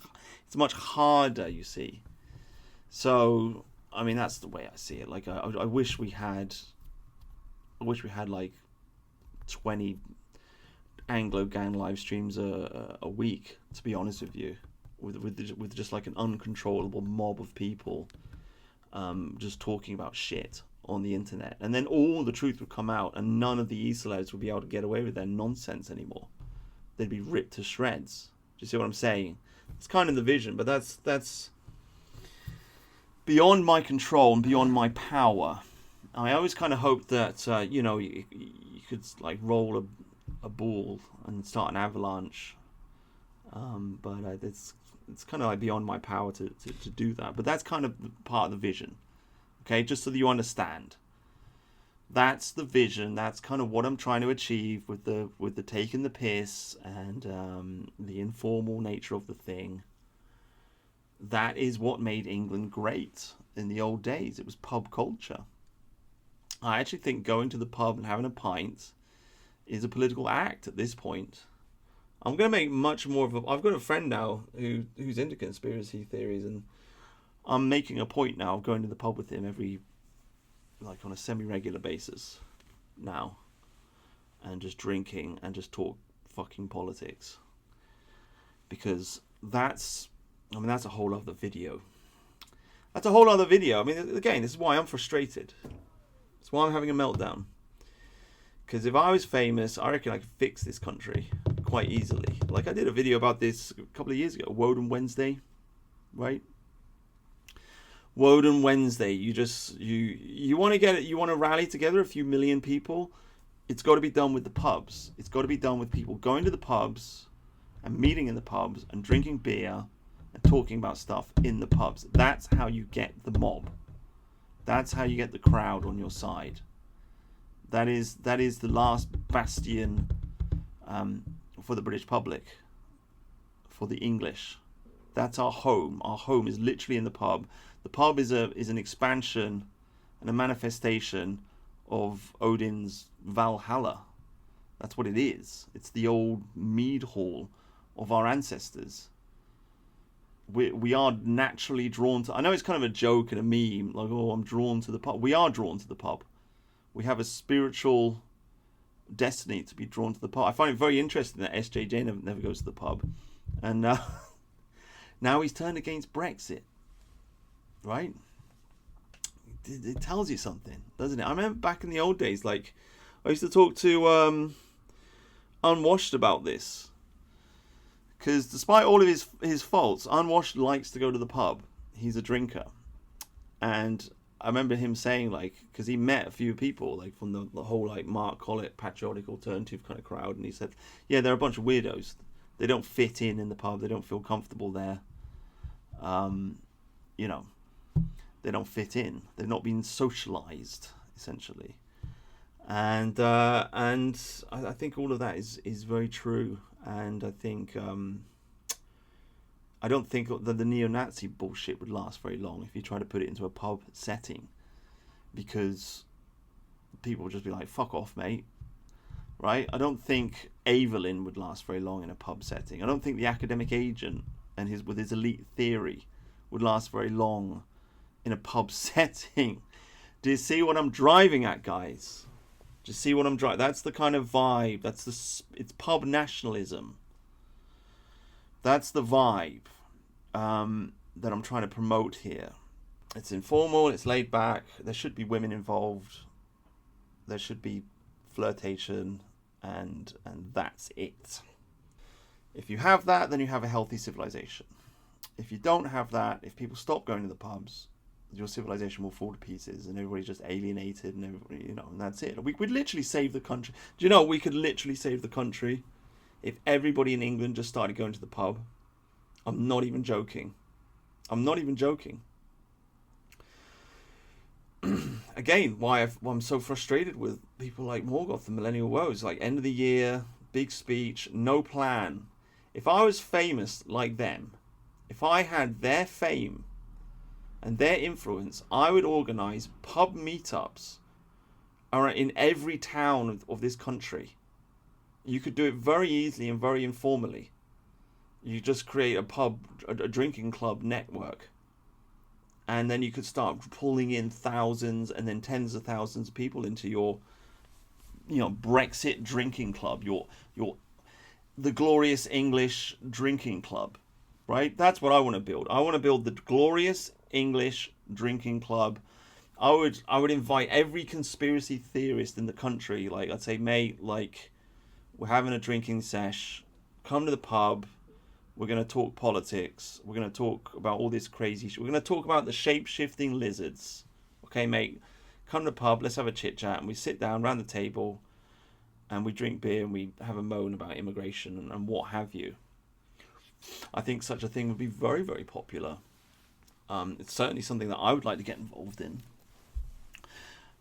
much harder, you see. So I mean, that's the way I see it. Like, I wish we had, like 20 Anglo gang live streams a week. To be honest with you, with just like an uncontrollable mob of people, just talking about shit on the internet, and then all the truth would come out, and none of the Easterlites would be able to get away with their nonsense anymore. They'd be ripped to shreds. Do you see what I'm saying? It's kind of the vision, but that's beyond my control and beyond my power. I always kind of hoped that you could like roll a ball and start an avalanche, but it's kind of like beyond my power to do that. But that's kind of part of the vision. Okay, just so that you understand. That's the vision. That's kind of what I'm trying to achieve with the taking the piss and the informal nature of the thing. That is what made England great in the old days. It was pub culture. I actually think going to the pub and having a pint is a political act at this point. I'm going to make much more of a... I've got a friend now who's into conspiracy theories, and I'm making a point now of going to the pub with him like on a semi-regular basis now, and just drinking and just talk fucking politics, because that's a whole other video. That's a whole other video. I mean, again, this is why I'm frustrated. It's why I'm having a meltdown. Because if I was famous, I reckon I could fix this country quite easily. Like, I did a video about this a couple of years ago, Woden Wednesday, right? Woden Wednesday. You want to get it. You want to rally together a few million people. It's got to be done with the pubs. It's got to be done with people going to the pubs and meeting in the pubs and drinking beer and talking about stuff in the pubs. That's how you get the mob. That's how you get the crowd on your side. That is the last bastion for the British public, for the English. That's our home. Our home is literally in the pub. The pub is an expansion and a manifestation of Odin's Valhalla. That's what it is. It's the old mead hall of our ancestors. We are naturally drawn to... I know it's kind of a joke and a meme, like, oh, I'm drawn to the pub. We are drawn to the pub. We have a spiritual destiny to be drawn to the pub. I find it very interesting that SJJ never goes to the pub. And now he's turned against Brexit. Right? It tells you something, doesn't it? I remember back in the old days, like, I used to talk to Unwashed about this. Because despite all of his faults, Unwashed likes to go to the pub. He's a drinker. And I remember him saying, like, because he met a few people, like, from the whole, like, Mark Collett patriotic alternative kind of crowd, and he said, yeah, they're a bunch of weirdos. They don't fit in the pub. They don't feel comfortable there. They don't fit in. They've not been socialized, essentially. And I think all of that is very true. And I think I don't think that the neo-Nazi bullshit would last very long if you try to put it into a pub setting, because people would just be like, fuck off, mate. Right? I don't think Evelyn would last very long in a pub setting. I don't think the academic agent and with his elite theory would last very long in a pub setting. Do you see what I'm driving at, guys? Do you see what I'm driving? That's the kind of vibe. It's pub nationalism. That's the vibe that I'm trying to promote here. It's informal. It's laid back. There should be women involved. There should be flirtation, and that's it. If you have that, then you have a healthy civilization. If you don't have that, if people stop going to the pubs, your civilization will fall to pieces, and everybody's just alienated, and everybody, and that's it. We'd literally save the country. Do you know we could literally save the country if everybody in England just started going to the pub? I'm not even joking. Again, why I'm so frustrated with people like Morgoth and Millennial Woes. Like, end of the year, big speech, no plan. If I was famous like them, if I had their fame and their influence, I would organise pub meetups in every town of this country. You could do it very easily and very informally. You just create a drinking club network, and then you could start pulling in thousands and then tens of thousands of people into your, Brexit drinking club, your the glorious English drinking club, right? That's what I want to build. I want to build the glorious English drinking club. I would invite every conspiracy theorist in the country. Like, I'd say, mate, like, we're having a drinking sesh. Come to the pub. We're going to talk politics. We're going to talk about all this crazy shit. We're going to talk about the shape-shifting lizards. Okay, mate? Come to the pub. Let's have a chit-chat. And we sit down around the table. And we drink beer. And we have a moan about immigration and what have you. I think such a thing would be very, very popular. It's certainly something that I would like to get involved in.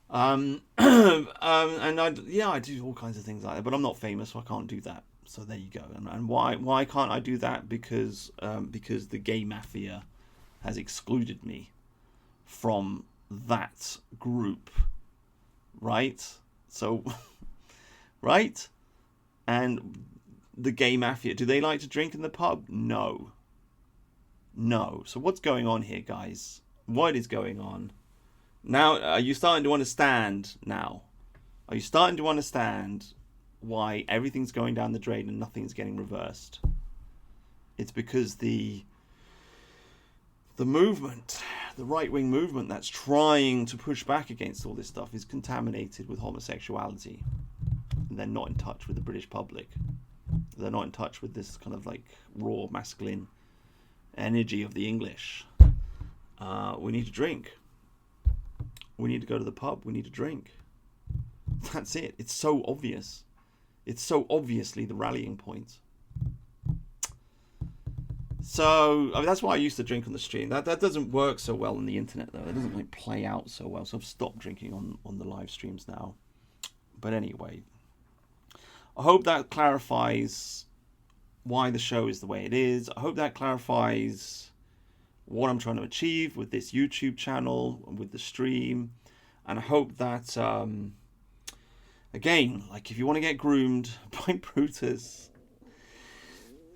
And I do all kinds of things like that, but I'm not famous, so I can't do that. So there you go. And why can't I do that? Because the gay mafia has excluded me from that group, right? So, right? And the gay mafia, do they like to drink in the pub? No. So what's going on here, guys? What is going on? Now, are you starting to understand now? Are you starting to understand why everything's going down the drain and nothing's getting reversed? It's because the movement, the right-wing movement that's trying to push back against all this stuff is contaminated with homosexuality. And they're not in touch with the British public. They're not in touch with this kind of like raw masculine energy of the English. We need to drink. We need to go to the pub. We need to drink. That's it. It's so obvious. It's so obviously the rallying point. So, I mean, that's why I used to drink on the stream. That doesn't work so well on the internet, though. It doesn't really play out so well. So I've stopped drinking on the live streams now. But anyway, I hope that clarifies why the show is the way it is. I hope that clarifies what I'm trying to achieve with this YouTube channel and with the stream. And I hope that, again, like, if you want to get groomed by Brutus,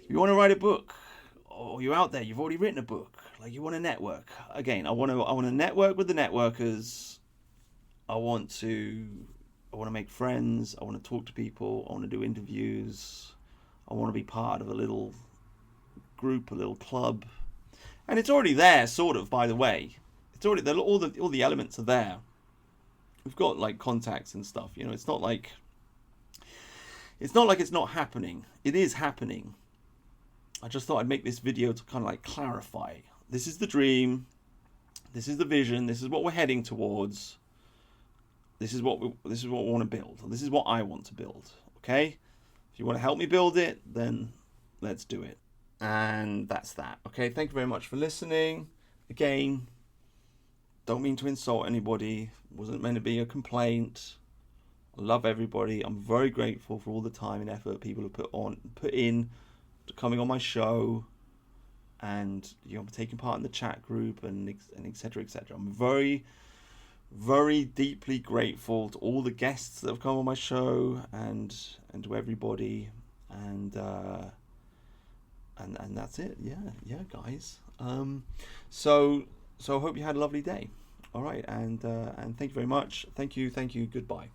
if you want to write a book, or you're out there, you've already written a book, like, you want to network. Again, I want to network with the networkers. I want to make friends. I want to talk to people. I want to do interviews. I want to be part of a little group, a little club. And it's already there, sort of, by the way. It's already there, all the elements are there. We've got like contacts and stuff, it's not like it's not happening. It is happening. I just thought I'd make this video to kind of like clarify. This is the dream. This is the vision. This is what we're heading towards. This is what we want to build. This is what I want to build. Okay? If you want to help me build it, then let's do it. And that's that. Okay, thank you very much for listening. Again, don't mean to insult anybody. Wasn't meant to be a complaint. I love everybody. I'm very grateful for all the time and effort people have put in to coming on my show, and taking part in the chat group and etc. etc. I'm very, very deeply grateful to all the guests that have come on my show and to everybody, and that's it. Yeah, guys. So I hope you had a lovely day. All right, and thank you very much. Thank you. Goodbye.